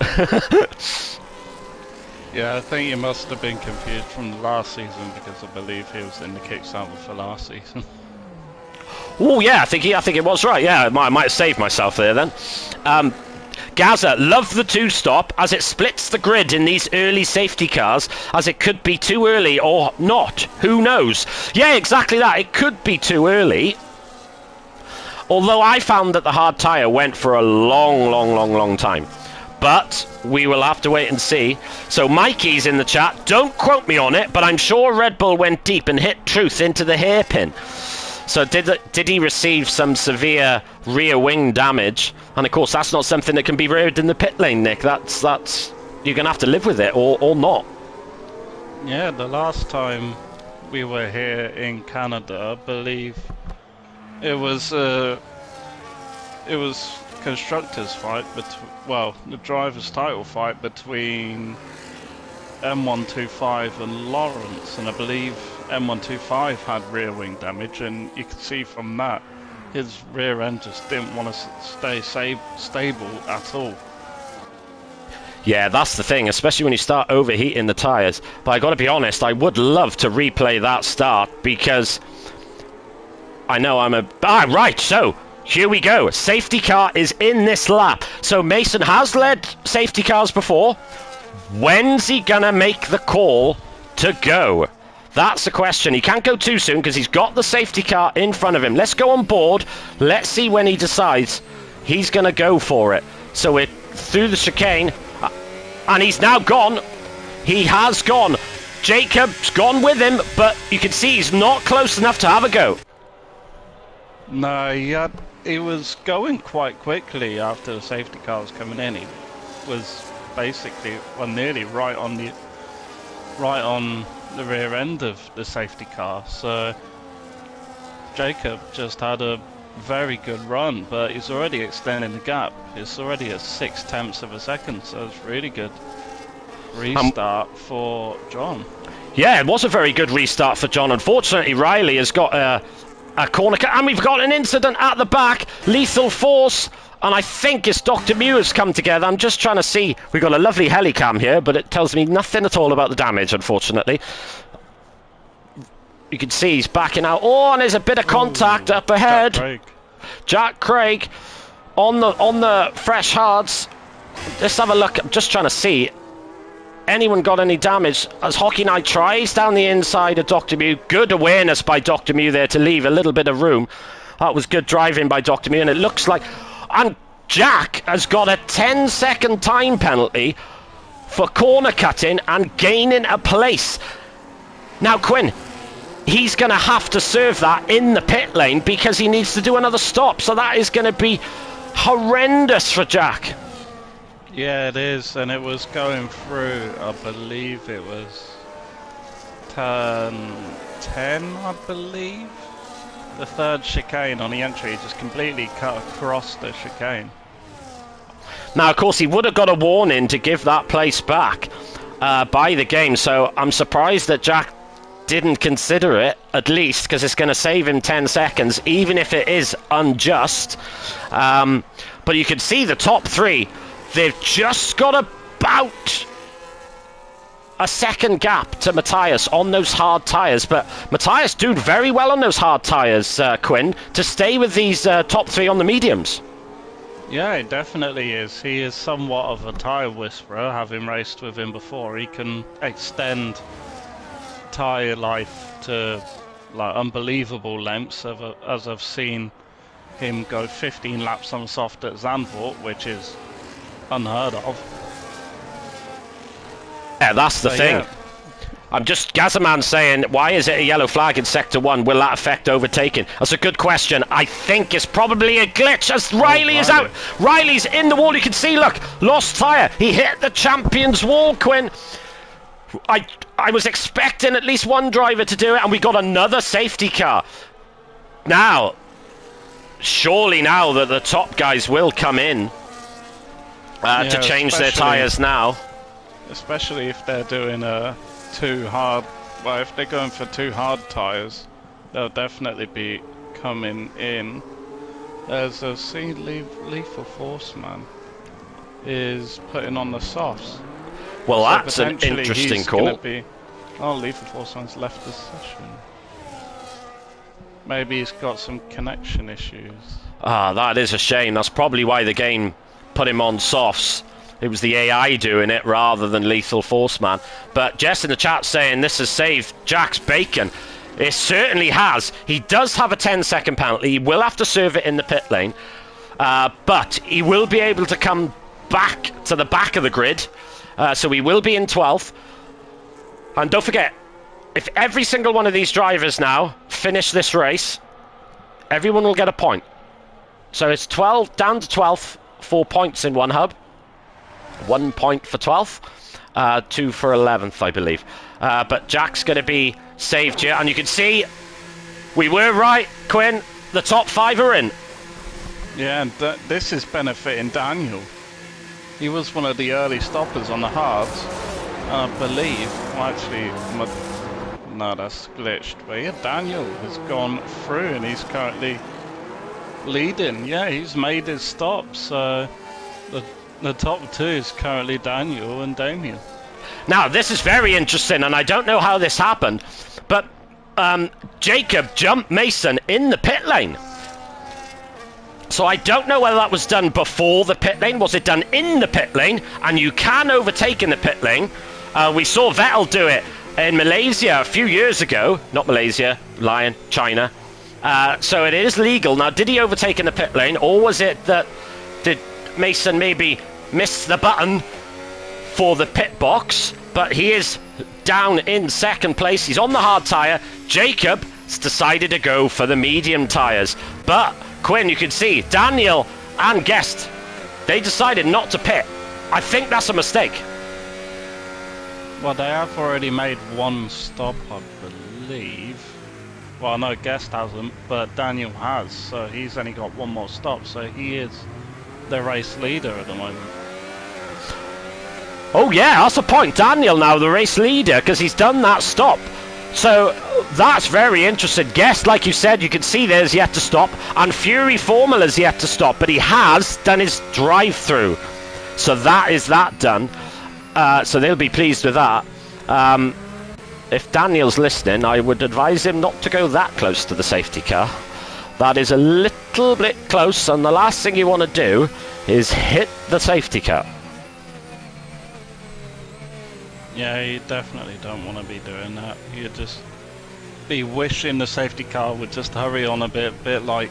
Yeah, I think you must have been confused from the last season, because I believe he was in the Kick Sauber for last season. Oh yeah, I think it was right. Yeah, I might have saved myself there then. Gaza, love the two-stop as it splits the grid in these early safety cars, as it could be too early or not. Who knows? Yeah, exactly that. It could be too early. Although I found that the hard tyre went for a long time. But we will have to wait and see. So Mikey's in the chat. Don't quote me on it, but I'm sure Red Bull went deep and hit Truth into the hairpin. So did he receive some severe rear wing damage? And of course, that's not something that can be reared in the pit lane, Nick. That's you're gonna have to live with it or not. Yeah, the last time we were here in Canada, I believe it was constructors fight, the driver's title fight between M125 and Lawrence, and I believe M125 had rear wing damage, and you could see from that his rear end just didn't want to stay stable at all. Yeah, that's the thing, especially when you start overheating the tyres. But I got to be honest, I would love to replay that start, because I know right, so here we go. Safety car is in this lap. So Mason has led safety cars before. When's he gonna make the call to go? That's the question. He can't go too soon because he's got the safety car in front of him. Let's go on board. Let's see when he decides he's gonna go for it. So we're through the chicane, and he's now gone. He has gone. Jacob's gone with him, but you can see he's not close enough to have a go. No, he was going quite quickly after the safety car was coming in. He was basically nearly right on the rear end of the safety car. So Jacob just had a very good run, but he's already extending the gap. It's already at 0.6 of a second, so it's really good restart for John. Yeah, it was a very good restart for John. Unfortunately, Riley has got a corner cut, and we've got an incident at the back. Lethal Force, and I think it's Dr. Mew has come together. I'm just trying to see. We've got a lovely helicam here, but it tells me nothing at all about the damage, unfortunately. You can see he's backing out. Oh, and there's a bit of contact up ahead. Jack Craig on the fresh hards. Let's have a look. I'm just trying to see. anyone got any damage as Hockey Knight tries down the inside of Dr. Mew. Good awareness by Dr. Mew there to leave a little bit of room. That was good driving by Dr. Mew, and it looks like... And Jack has got a 10-second time penalty for corner cutting and gaining a place. Now, Quinn, he's going to have to serve that in the pit lane because he needs to do another stop. So that is going to be horrendous for Jack. Yeah, it is, and it was going through, I believe it was turn 10, I believe. The third chicane on the entry just completely cut across the chicane. Now, of course, he would have got a warning to give that place back by the game, so I'm surprised that Jack didn't consider it, at least, because it's going to save him 10 seconds, even if it is unjust. But you can see the top three, they've just got about a second gap to Matthias on those hard tyres, but Matthias doing very well on those hard tyres, Quinn, to stay with these top three on the mediums. Yeah, it definitely is. He is somewhat of a tyre whisperer, having raced with him before. He can extend tyre life to like unbelievable lengths, as I've seen him go 15 laps on soft at Zandvoort, which is unheard of. Yeah, that's the thing. Yeah. I'm just Gazzaman saying, why is it a yellow flag in Sector 1? Will that affect overtaking? That's a good question. I think it's probably a glitch as Riley is out. Riley's in the wall. You can see, look, lost tyre. He hit the champion's wall, Quinn. I was expecting at least one driver to do it, and we got another safety car. Now, surely now that the top guys will come in to change their tyres now. Especially if they're doing too hard. Well, if they're going for too hard tyres, they'll definitely be coming in. As I've seen, Lethal Force Man is putting on the softs. Well, so that's an interesting call. Oh, Lethal Force Man's left the session. Maybe he's got some connection issues. Ah, that is a shame. That's probably why the game put him on softs. It was the AI doing it rather than Lethal Force Man. But Jess in the chat saying this has saved Jack's bacon. It certainly has. He does have a 10-second penalty. He will have to serve it in the pit lane. But he will be able to come back to the back of the grid. So he will be in 12th. And don't forget, if every single one of these drivers now finish this race, everyone will get a point. So it's 12 down to 12th, 4 points in one hub. 1 point for 12th, 2 for 11th, I believe. But Jack's going to be saved here. And you can see, we were right, Quinn. The top 5 are in. Yeah, and this is benefiting Daniel. He was one of the early stoppers on the hards. I believe, well, actually, no, that's glitched. But yeah, Daniel has gone through and he's currently leading. Yeah, he's made his stop. So the top 2 is currently Daniel and Damien. Now, this is very interesting, and I don't know how this happened, but Jacob jumped Mason in the pit lane. So I don't know whether that was done before the pit lane. Was it done in the pit lane? And you can overtake in the pit lane. We saw Vettel do it in Malaysia a few years ago. Not Malaysia, Lion, China. So it is legal. Now, did he overtake in the pit lane, or was it that did Mason maybe miss the button for the pit box? But he is down in second place. He's on the hard tyre. Jacob has decided to go for the medium tyres. But Quinn, you can see Daniel and Guest, they decided not to pit. I think that's a mistake. Well, they have already made one stop, I believe. Well, no, Guest hasn't, but Daniel has, so he's only got one more stop, so he is the race leader at the moment. Oh yeah, that's the point. Daniel now the race leader because he's done that stop. So that's very interesting. Guest, like you said, you can see there's yet to stop, and Fury Formula's yet to stop, but he has done his drive-through. So that is that done. So they'll be pleased with that. If Daniel's listening, I would advise him not to go that close to the safety car. That is a little bit close, and the last thing you want to do is hit the safety car. Yeah, you definitely don't want to be doing that. You just be wishing the safety car would just hurry on a bit like,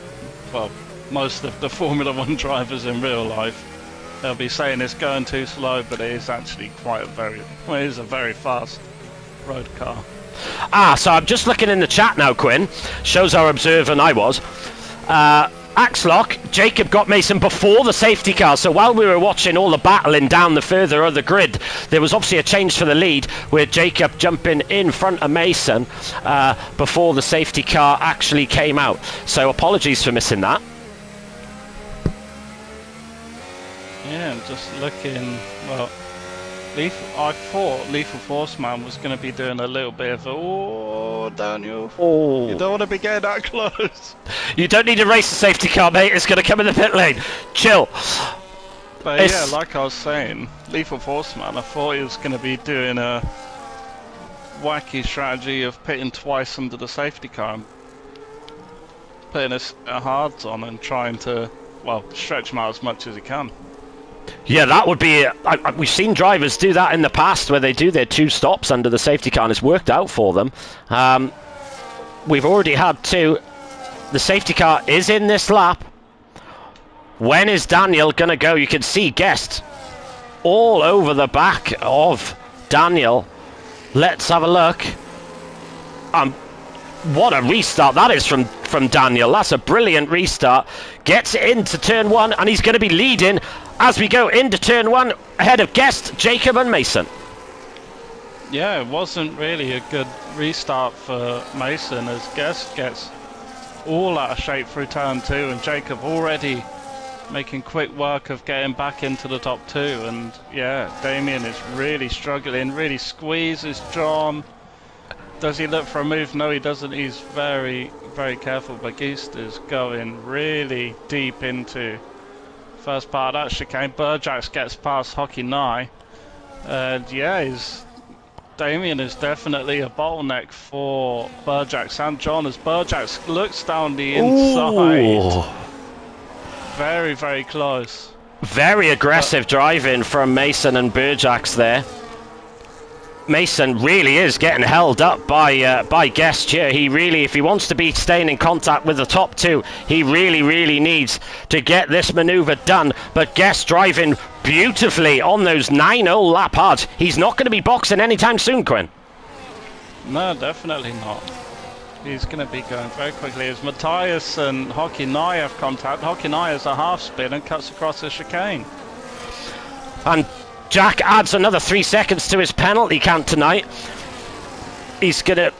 well, most of the Formula One drivers in real life. They'll be saying it's going too slow, but it is actually quite it is a very fast road car. So I'm just looking in the chat now, Quinn. Shows how observant I was. Axlock, Jacob got Mason before the safety car, so while we were watching all the battling down the further of the grid, there was obviously a change for the lead with Jacob jumping in front of Mason before the safety car actually came out. So apologies for missing that. Yeah, just looking, well, I thought Lethal Force Man was going to be doing a little bit of Daniel. Oh. You don't want to be getting that close. You don't need to race the safety car, mate. It's going to come in the pit lane. Chill. But yeah, like I was saying, Lethal Force Man, I thought he was going to be doing a wacky strategy of pitting twice under the safety car and putting a hards on and trying to, well, stretch him out as much as he can. Yeah, that would be... we've seen drivers do that in the past where they do their 2 stops under the safety car and it's worked out for them. We've already had 2. The safety car is in this lap. When is Daniel going to go? You can see Guest all over the back of Daniel. Let's have a look. What a restart that is from Daniel. That's a brilliant restart. Gets into turn 1 and he's going to be leading as we go into turn 1 ahead of Guest, Jacob and Mason. Yeah, it wasn't really a good restart for Mason as Guest gets all out of shape through turn 2 and Jacob already making quick work of getting back into the top 2. And yeah, Damien is really struggling, really squeezes John. Does he look for a move? No, he doesn't. He's very, very careful. But Geist is going really deep into first part of that chicane. Burjax gets past Hockey Nye. And yeah, Damien is definitely a bottleneck for Burjax and John as Burjax looks down the inside. Ooh. Very, very close. Very aggressive driving from Mason and Burjax there. Mason really is getting held up by Guest here. He really, if he wants to be staying in contact with the top 2, he really, really needs to get this manoeuvre done. But Guest driving beautifully on those 9-0 lap hards. He's not going to be boxing anytime soon, Quinn. No, definitely not. He's going to be going very quickly as Matthias and Hockey Nye have contact. Hockey Nye has a half spin and cuts across the chicane. And Jack adds another 3 seconds to his penalty count tonight. He's going to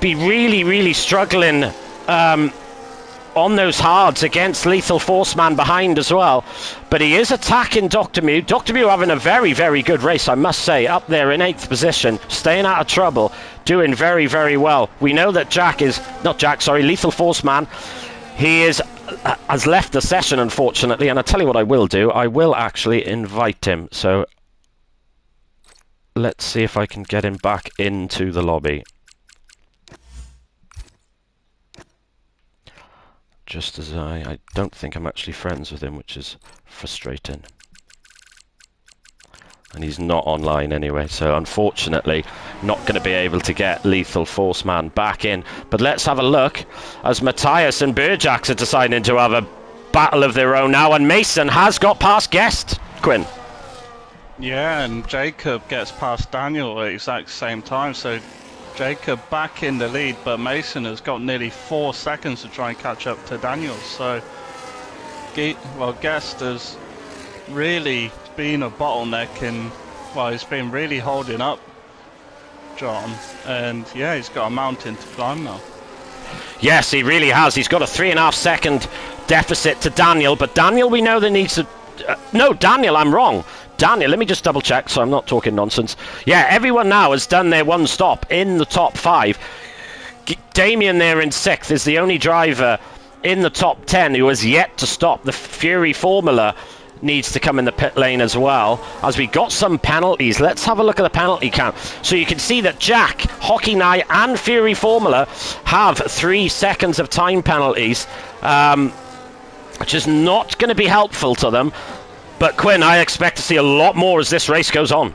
be really, really struggling on those hards against Lethal Force Man behind as well. But he is attacking Dr. Mew. Dr. Mew having a very, very good race, I must say, up there in 8th position, staying out of trouble, doing very, very well. We know that Lethal Force Man, has left the session, unfortunately, and I'll tell you what I will do. I will actually invite him. So let's see if I can get him back into the lobby. Just as I don't think I'm actually friends with him, which is frustrating. And he's not online anyway, so unfortunately not going to be able to get Lethal Force Man back in. But let's have a look as Matthias and Burjax are deciding to have a battle of their own now, and Mason has got past Guest, Quinn. Yeah, and Jacob gets past Daniel at the exact same time, so Jacob back in the lead, but Mason has got nearly 4 seconds to try and catch up to Daniel. So, Guest has really been a bottleneck and, well, he's been really holding up John, and yeah, he's got a mountain to climb now. Yes, he really has. He's got a 3.5 second deficit to Daniel, but Daniel, we know that needs to... no, Daniel, I'm wrong. Daniel, let me just double check so I'm not talking nonsense. Yeah, everyone now has done their 1 stop in the top 5. Damien there in 6th is the only driver in the top 10 who has yet to stop. The Fury Formula needs to come in the pit lane as well, as we got some penalties. Let's have a look at the penalty count. So you can see that Jack, Hockey Nye and Fury Formula have 3 seconds of time penalties, which is not going to be helpful to them. But Quinn, I expect to see a lot more as this race goes on.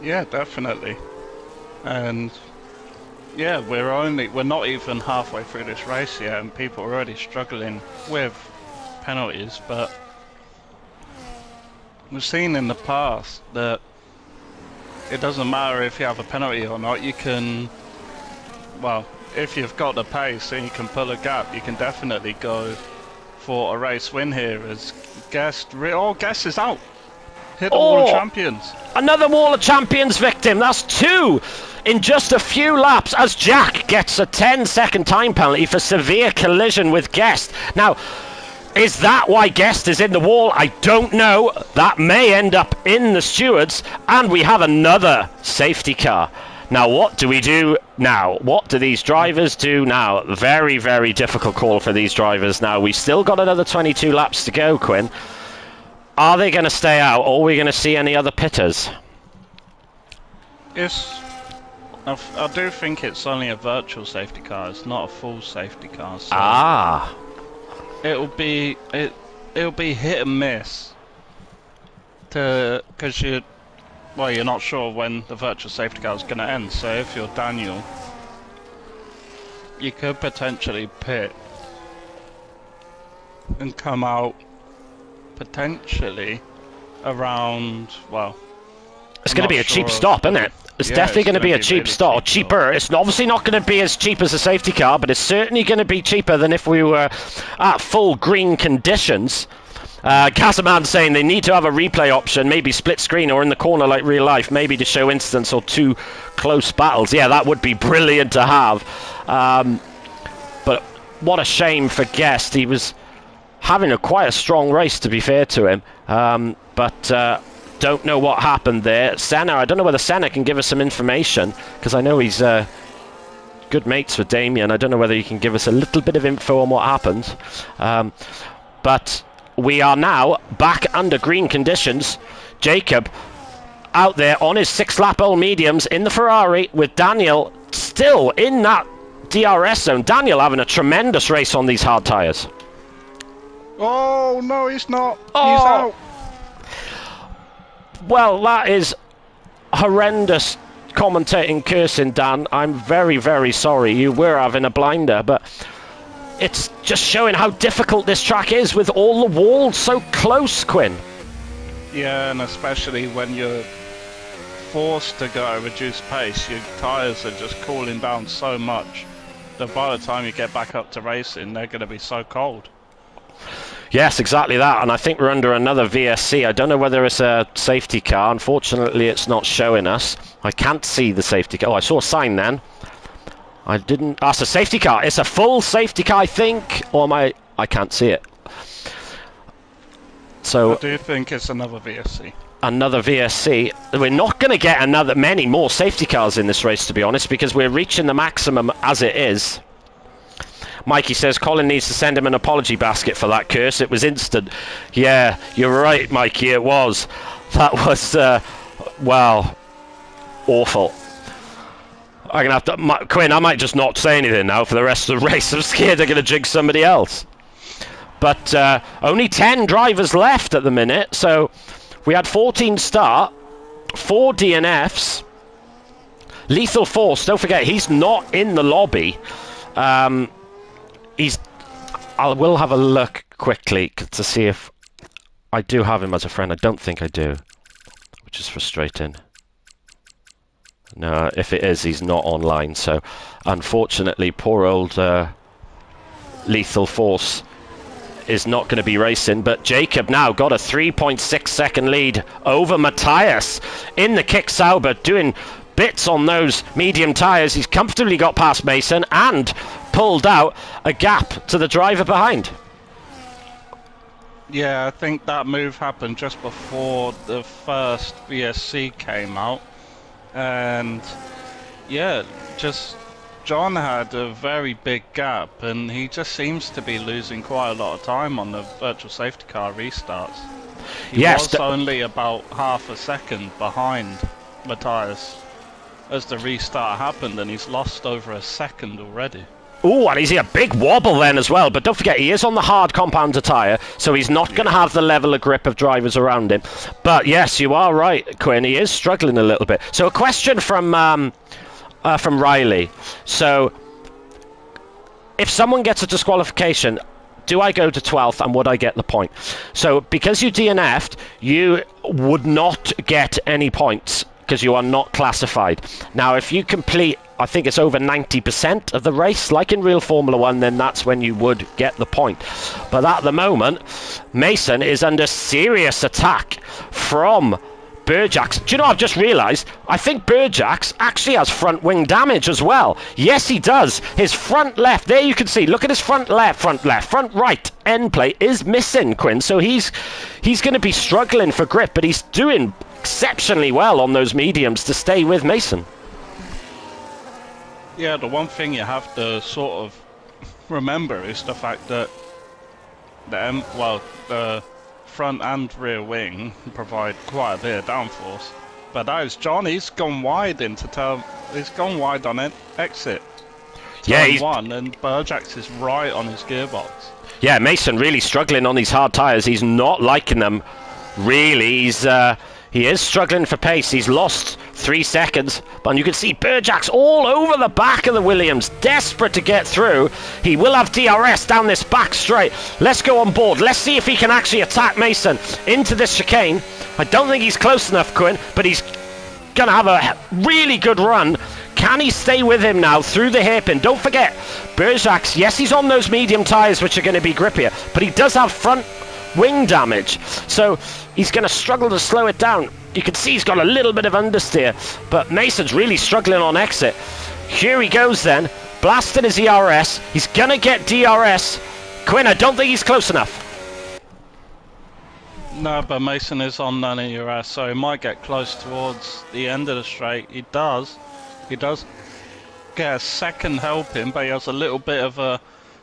Yeah, definitely. And yeah, we're not even halfway through this race yet, and people are already struggling with penalties. But we've seen in the past that it doesn't matter if you have a penalty or not. You can, well, if you've got the pace and you can pull a gap, you can definitely go for a race win here. As Guest is out. Hit the wall of champions. Another wall of champions victim. That's 2 in just a few laps as Jack gets a 10-second time penalty for severe collision with Guest. Now, is that why Guest is in the wall? I don't know. That may end up in the stewards, and we have another safety car. Now, what do we do now? What do these drivers do now? Very, very difficult call for these drivers now. We've still got another 22 laps to go, Quinn. Are they going to stay out, or are we going to see any other pitters? I do think it's only a virtual safety car. It's not a full safety car. So it'll be hit and miss. Because you're not sure when the virtual safety car is going to end. So if you're Daniel, you could potentially pit and come out potentially around, well, it's going to be a cheap stop, isn't it? It's definitely going to be a cheap stop, or cheaper. It's obviously not going to be as cheap as a safety car, but it's certainly going to be cheaper than if we were at full green conditions. Casaman saying they need to have a replay option, maybe split screen or in the corner like real life, maybe to show instance or 2 close battles. Yeah, that would be brilliant to have. But what a shame for Guest. He was having quite a strong race, to be fair to him, but don't know what happened there. Senna, I don't know whether Senna can give us some information, because I know he's good mates with Damien. I don't know whether he can give us a little bit of info on what happened. But we are now back under green conditions. Jacob out there on his 6-lap old mediums in the Ferrari with Daniel still in that DRS zone. Daniel having a tremendous race on these hard tyres. Oh, no, he's not. Oh. He's out. Well, that is horrendous commentating, cursing, Dan. I'm very, very sorry. You were having a blinder, but it's just showing how difficult this track is with all the walls so close, Quinn. Yeah, and especially when you're forced to go at a reduced pace, your tyres are just cooling down so much that by the time you get back up to racing, they're going to be so cold. Yes, exactly that, and I think we're under another VSC. I don't know whether it's a safety car. Unfortunately, it's not showing us. I can't see the safety car. Oh, I saw a sign then. I didn't... That's a safety car. It's a full safety car, I think. Or am I... I can't see it. So... I do think it's another VSC. Another VSC. We're not going to get many more safety cars in this race, to be honest, because we're reaching the maximum as it is. Mikey says Colin needs to send him an apology basket for that curse. It was instant. Yeah, you're right, Mikey, it was. That was, well, awful. I'm going to have to... Quinn, I might just not say anything now for the rest of the race. I'm scared they're going to jinx somebody else. But only 10 drivers left at the minute, so we had 14 start, 4 DNFs. Lethal Force, don't forget, he's not in the lobby. I will have a look quickly to see if I do have him as a friend. I don't think I do, which is frustrating. No, if it is, he's not online. So, unfortunately, poor old Lethal Force is not going to be racing. But Jacob now got a 3.6 second lead over Matthias in the Kick Sauber, doing bits on those medium tyres. He's comfortably got past Mason and pulled out a gap to the driver behind. Yeah, I think that move happened just before the first VSC came out. And yeah, just John had a very big gap, and he just seems to be losing quite a lot of time on the virtual safety car restarts. He was only about half a second behind Matthias as the restart happened, and he's lost over a second already. Ooh, and he's a big wobble then as well. But don't forget, he is on the hard compounder tyre, so he's not going to have the level of grip of drivers around him. But yes, you are right, Quinn. He is struggling a little bit. So a question from Riley. So if someone gets a disqualification, do I go to 12th and would I get the point? So because you DNF'd, you would not get any points because you are not classified. Now, if you complete, I think it's over 90% of the race, like in real Formula 1, then that's when you would get the point. But at the moment, Mason is under serious attack from Burjax. Do you know, I've just realised, I think Burjax actually has front wing damage as well. Yes, he does. His front left, there you can see, look at his front right end plate is missing, Quinn. So he's going to be struggling for grip, but he's doing exceptionally well on those mediums to stay with Mason. Yeah, the one thing you have to sort of remember is the fact that the front and rear wing provide quite a bit of downforce. But that is John. He's gone wide he's gone wide on exit. Yeah, Turn one, and Burjax is right on his gearbox. Yeah, Mason really struggling on these hard tyres. He's not liking them. Really, he is struggling for pace. He's lost 3 seconds, but you can see Burjax all over the back of the Williams, desperate to get through. He will have DRS down this back straight. Let's go on board. Let's see if he can actually attack Mason into this chicane. I don't think he's close enough, Quinn, but he's going to have a really good run. Can he stay with him now through the hairpin? Don't forget, Burjax, yes, he's on those medium tyres, which are going to be grippier, but he does have front wing damage, so he's going to struggle to slow it down. You can see he's got a little bit of understeer, but Mason's really struggling on exit. Here he goes then, blasting his ERS. He's going to get DRS. Quinn, I don't think he's close enough. No, but Mason is on none ERS, so he might get close towards the end of the straight. He does get a second helping, but he has a little bit of a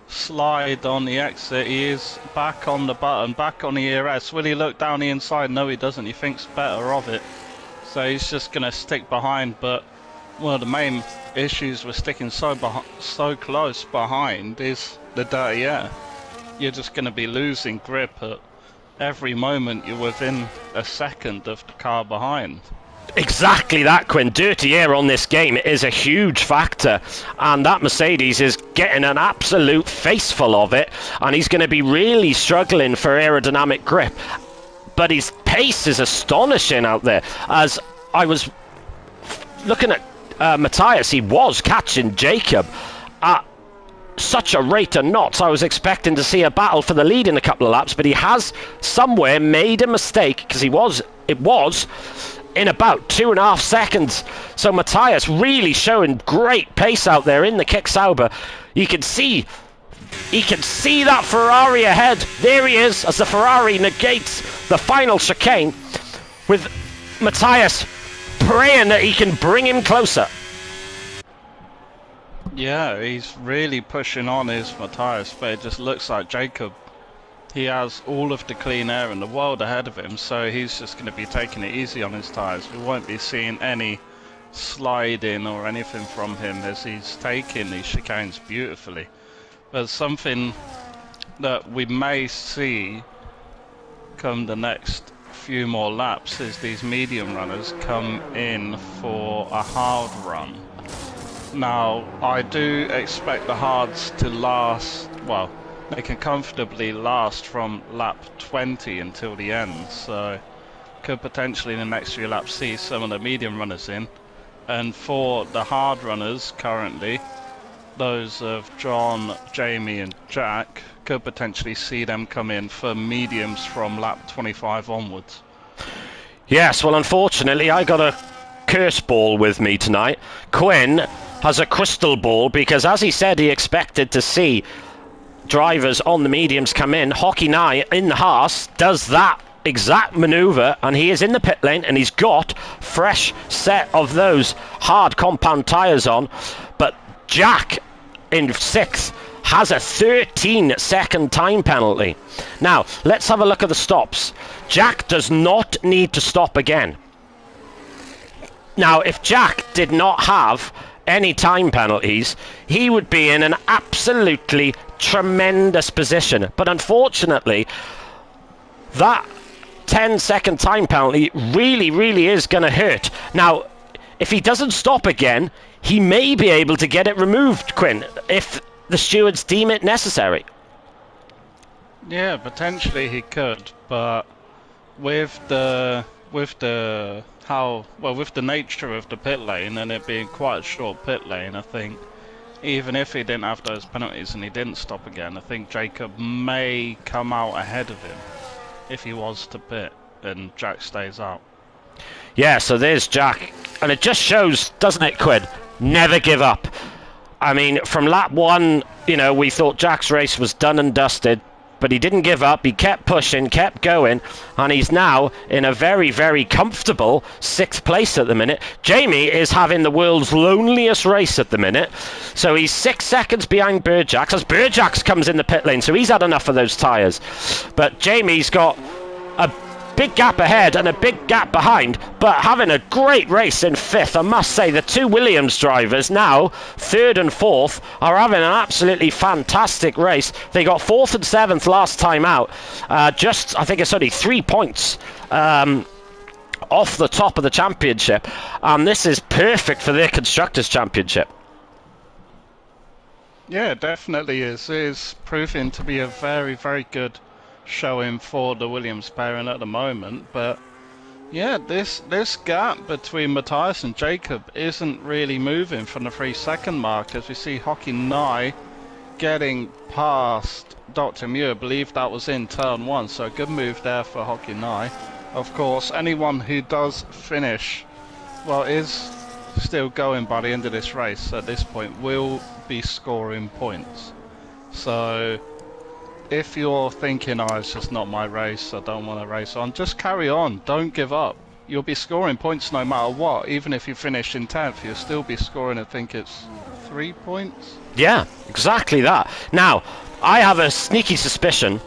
slide on the exit. He is back on the button, back on the ERS. Will he look down the inside? No, he doesn't. He thinks better of it, so he's just going to stick behind. But one of the main issues with sticking so close behind is the dirty air. You're just going to be losing grip at every moment you're within a second of the car behind. Exactly that, Quinn. Dirty air on this game is a huge factor, and that Mercedes is getting an absolute faceful of it, and he's going to be really struggling for aerodynamic grip. But his pace is astonishing out there. As I was looking at Matthias, he was catching Jacob at such a rate of knots. I was expecting to see a battle for the lead in a couple of laps, but he has somewhere made a mistake, because it was in about 2.5 seconds. So Matthias really showing great pace out there in the Kick Sauber. He can see that Ferrari ahead. There he is, as the Ferrari negates the final chicane, with Matthias praying that he can bring him closer. Yeah, he's really pushing on his Matthias, but it just looks like Jacob, he has all of the clean air in the world ahead of him, so he's just going to be taking it easy on his tyres. We won't be seeing any sliding or anything from him as he's taking these chicanes beautifully. But something that we may see come the next few more laps is these medium runners come in for a hard run. Now, I do expect the hards to last, well, they can comfortably last from lap 20 until the end, so could potentially in the next few laps see some of the medium runners in. And for the hard runners currently, those of John, Jamie and Jack, could potentially see them come in for mediums from lap 25 onwards. Yes, well, unfortunately I got a curse ball with me tonight. Quinn has a crystal ball, because as he said, he expected to see drivers on the mediums come in. Hockey Nye in the Haas does that exact maneuver, and he is in the pit lane, and he's got fresh set of those hard compound tyres on. But Jack in 6th has a 13-second time penalty. Now let's have a look at the stops. Jack does not need to stop again. Now if Jack did not have any time penalties, he would be in an absolutely tremendous position. But unfortunately, that 10-second time penalty really is going to hurt. Now, if he doesn't stop again, he may be able to get it removed, Quinn, if the stewards deem it necessary. Yeah, potentially he could, but with the nature of the pit lane and it being quite a short pit lane, I think even if he didn't have those penalties and he didn't stop again, I think Jacob may come out ahead of him if he was to pit and Jack stays out. Yeah, so there's Jack, and it just shows, doesn't it, Quinn? Never give up. I mean, from lap 1, you know, we thought Jack's race was done and dusted, but he didn't give up. He kept pushing, kept going, and he's now in a very comfortable 6th place at the minute. Jamie is having the world's loneliest race at the minute, so he's 6 seconds behind Burjax as Burjax comes in the pit lane, so he's had enough of those tyres. But Jamie's got a big gap ahead and a big gap behind, but having a great race in 5th. I must say, the 2 Williams drivers now, 3rd and 4th, are having an absolutely fantastic race. They got 4th and 7th last time out. I think it's only 3 points off the top of the championship, and this is perfect for their Constructors' Championship. Yeah, it definitely is. It is proving to be a very good showing for the Williams pairing at the moment, but yeah, this gap between Matthias and Jacob isn't really moving from the 3-second mark, as we see Hockey Nye getting past Dr. Muir. I believe that was in turn 1, so a good move there for Hockey Nye. Of course, anyone who does finish, well, is still going by the end of this race at this point, will be scoring points. So if you're thinking, oh, it's just not my race, I don't want to race on, just carry on, don't give up. You'll be scoring points no matter what. Even if you finish in 10th, you'll still be scoring, I think it's 3 points? Yeah, exactly that. Now, I have a sneaky suspicion,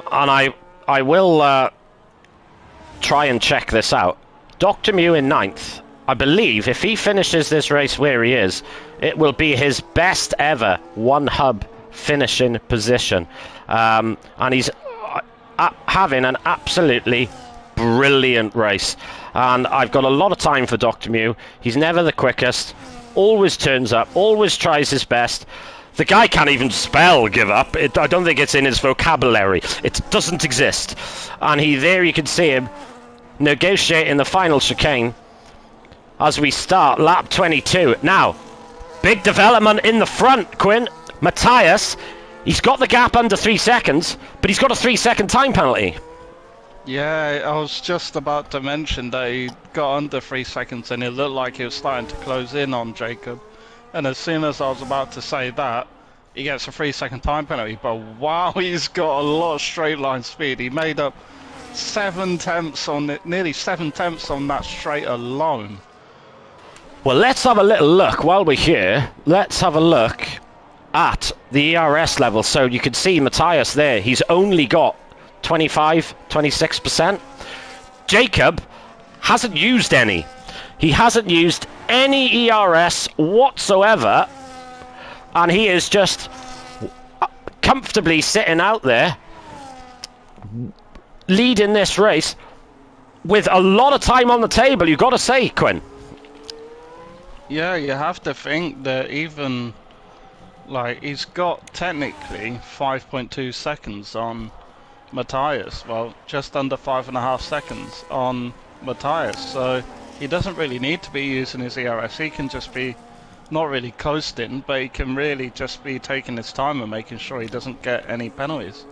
and I will try and check this out. Dr. Mew in 9th, I believe if he finishes this race where he is, it will be his best ever one hub finishing position, and he's having an absolutely brilliant race, and I've got a lot of time for Dr. Mew. He's never the quickest, always turns up, always tries his best. The guy can't even spell give up. I don't think it's in his vocabulary. It doesn't exist. And there you can see him negotiating the final chicane as we start lap 22. Now, big development in the front, Quinn. Matthias, he's got the gap under 3 seconds, but he's got a 3-second time penalty. Yeah, I was just about to mention that he got under 3 seconds and it looked like he was starting to close in on Jacob. And as soon as I was about to say that, he gets a 3-second time penalty. But wow, he's got a lot of straight line speed. He made up nearly 7 tenths on that straight alone. Well, let's have a little look while we're here. Let's have a look at the ERS level. So you can see Matthias there, he's only got 26%. Jacob hasn't used any. He hasn't used any ERS whatsoever, and he is just comfortably sitting out there leading this race with a lot of time on the table, you've got to say, Quinn. Yeah, you have to think that even, like, he's got technically 5.2 seconds on Matthias. Well, just under 5.5 seconds on Matthias. So he doesn't really need to be using his ERS. He can just be not really coasting, but he can really just be taking his time and making sure he doesn't get any penalties.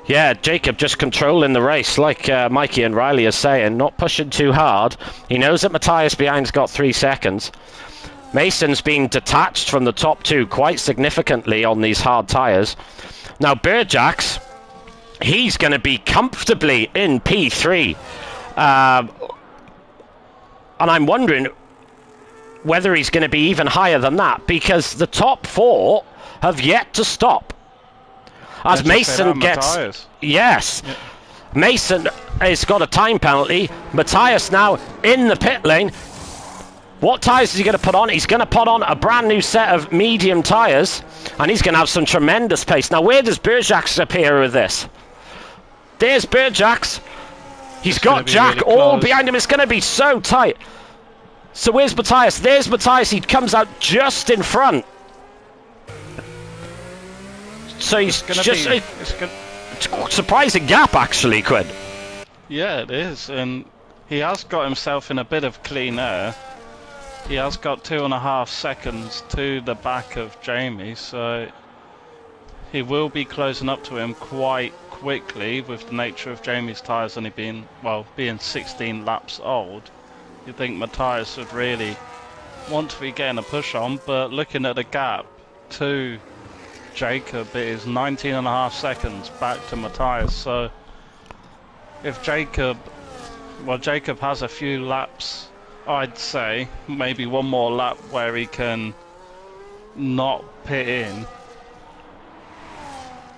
Yeah, Jacob just controlling the race, like Mikey and Riley are saying, not pushing too hard. He knows that Matthias behind's got 3 seconds. Mason's been detached from the top 2 quite significantly on these hard tyres. Now Burjax, he's going to be comfortably in P3. And I'm wondering whether he's going to be even higher than that, because the top 4 have yet to stop. As Mason gets... Matthias. Yes. Yeah. Mason has got a time penalty. Matthias now in the pit lane. What tyres is he going to put on? He's going to put on a brand new set of medium tyres, and he's going to have some tremendous pace. Now, where does Berjax appear with this? There's Berjax. He's got Jack really all close behind him. It's going to be so tight. So where's Matthias? There's Matthias. He comes out just in front. So he's just... surprising gap, actually, Quinn. Yeah, it is, and he has got himself in a bit of clean air. He has got 2.5 seconds to the back of Jamie, so he will be closing up to him quite quickly with the nature of Jamie's tyres only being 16 laps old. You'd think Matthias would really want to be getting a push on, but looking at the gap to Jacob, it is 19.5 seconds back to Matthias. So if Jacob has a few laps, I'd say maybe one more lap where he can not pit in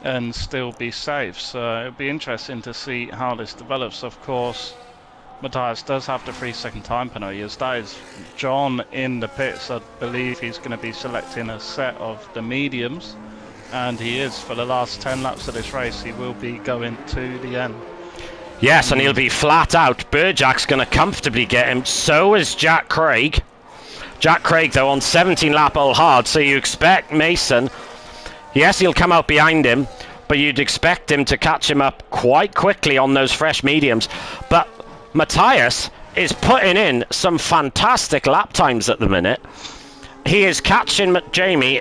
and still be safe. So it'll be interesting to see how this develops. Of course, Matthias does have the 3-second time penalty, as that is John in the pits. I believe he's going to be selecting a set of the mediums, and he is for the last 10 laps of this race. He will be going to the end. Yes, and he'll be flat out. Berjack's going to comfortably get him. So is Jack Craig. Jack Craig, though, on 17 lap all hard, so you expect Mason. Yes, he'll come out behind him, but you'd expect him to catch him up quite quickly on those fresh mediums. But Matthias is putting in some fantastic lap times at the minute. He is catching Jamie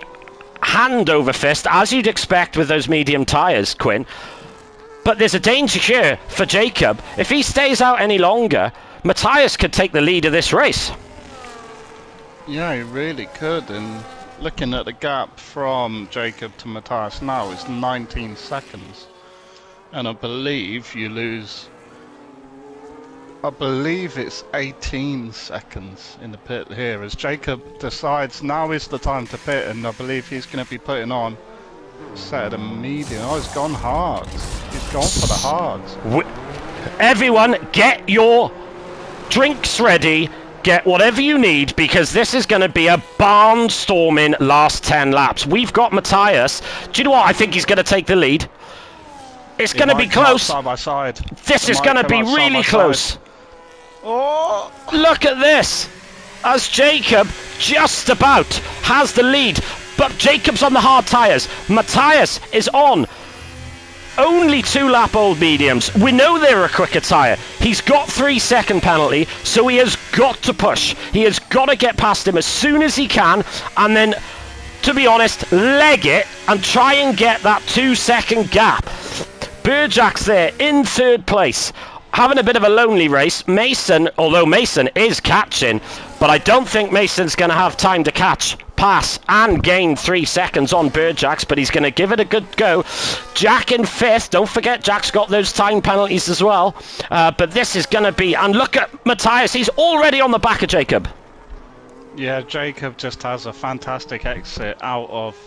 hand over fist, as you'd expect with those medium tyres, Quinn. But there's a danger here for Jacob. If he stays out any longer, Matthias could take the lead of this race. Yeah, he really could. And looking at the gap from Jacob to Matthias now, it's 19 seconds. And I believe you lose... I believe it's 18 seconds in the pit here, as Jacob decides now is the time to pit, and I believe he's going to be putting on a set of the medium. Oh, he's gone hard. He's gone for the hards. Everyone, get your drinks ready. Get whatever you need, because this is going to be a barnstorming last 10 laps. We've got Matthias. Do you know what? I think he's going to take the lead. It's going to be close. Side by side. This is going to be really close. Oh! Look at this. As Jacob just about has the lead. But Jacob's on the hard tyres. Matthias is on only 2-lap-old mediums. We know they're a quicker tyre. He's got 3-second penalty, so he has got to push. He has got to get past him as soon as he can, and then, to be honest, leg it and try and get that 2-second gap. Berjack's there in 3rd place, having a bit of a lonely race. Mason, although Mason is catching, but I don't think Mason's going to have time to catch, pass and gain 3 seconds on Berjack's, but he's going to give it a good go. Jack in 5th. Don't forget, Jack's got those time penalties as well. But this is going to be... And look at Matthias. He's already on the back of Jacob. Yeah, Jacob just has a fantastic exit out of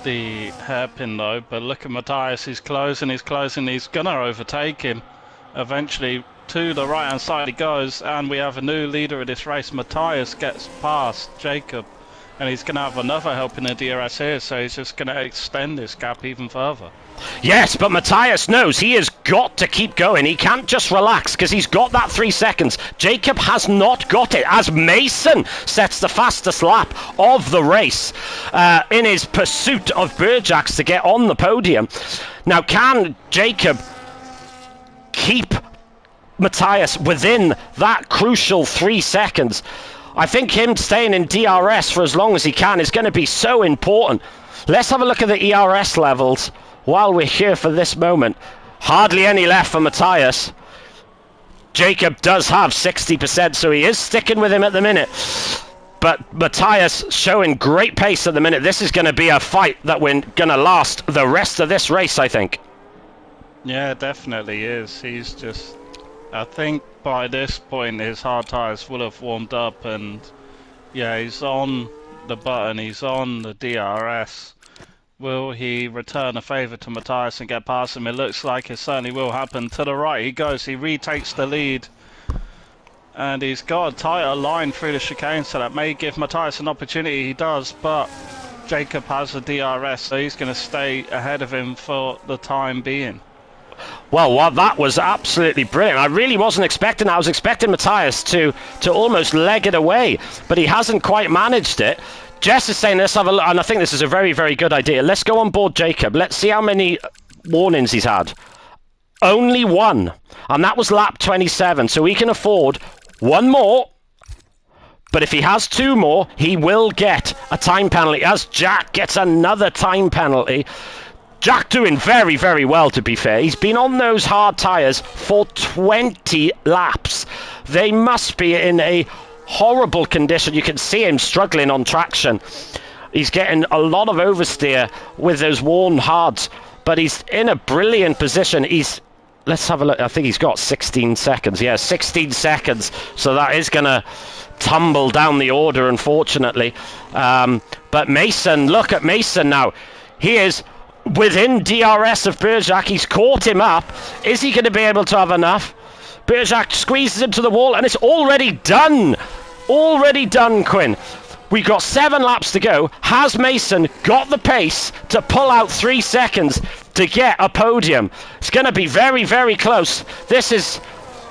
the hairpin, though. But look at Matthias. He's closing. He's going to overtake him. Eventually, to the right-hand side he goes, and we have a new leader of this race. Matthias gets past Jacob, and he's going to have another help in the DRS here, so he's just going to extend this gap even further. Yes, but Matthias knows he has got to keep going. He can't just relax, because he's got that 3 seconds. Jacob has not got it, as Mason sets the fastest lap of the race in his pursuit of Berjax to get on the podium. Now, can Jacob keep Matthias within that crucial 3 seconds? I think him staying in DRS for as long as he can is going to be so important. Let's have a look at the ERS levels while we're here for this moment. Hardly any left for Matthias. Jacob does have 60%, so he is sticking with him at the minute. But Matthias showing great pace at the minute. This is going to be a fight that we're going to last the rest of this race, I think. Yeah, it definitely is. He's just... I think by this point his hard tyres will have warmed up, and yeah, he's on the button, he's on the DRS. Will he return a favour to Matthias and get past him? It looks like it certainly will happen. To the right he goes, he retakes the lead. and he's got a tighter line through the chicane, so that may give Matthias an opportunity. He does, but Jacob has the DRS, so he's going to stay ahead of him for the time being. Well, that was absolutely brilliant. I really wasn't expecting that. I was expecting Matthias to almost leg it away, but he hasn't quite managed it. Jess is saying, let's have a look, and I think this is a very, very good idea. Let's go on board Jacob. Let's see how many warnings he's had. Only one, and that was lap 27, so he can afford one more. But if he has two more, he will get a time penalty, as Jack gets another time penalty. Jack doing very, very well, to be fair. He's been on those hard tyres for 20 laps. They must be in a horrible condition. You can see him struggling on traction. He's getting a lot of oversteer with those worn hards, but he's in a brilliant position. Let's have a look. I think he's got 16 seconds. Yeah, 16 seconds. So that is going to tumble down the order, unfortunately. But Mason, look at Mason now. He is within DRS of Berjak. He's caught him up. Is he going to be able to have enough? Berjak squeezes into the wall, and it's already done. Already done, Quinn. We've got 7 laps to go. Has Mason got the pace to pull out 3 seconds to get a podium? It's going to be very, very close. This is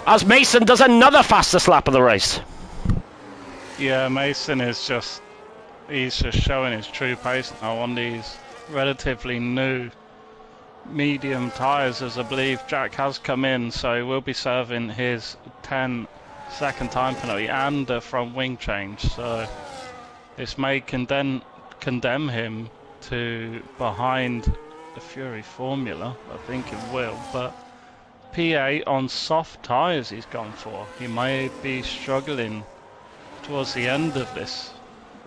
as Mason does another fastest lap of the race. Yeah, Mason is he's just showing his true pace now on these relatively new medium tyres, as I believe Jack has come in, so he will be serving his 10-second time penalty and a front wing change, so this may condemn him to behind the Fury formula. I think it will, but P8 on soft tyres he's gone for. He may be struggling towards the end of this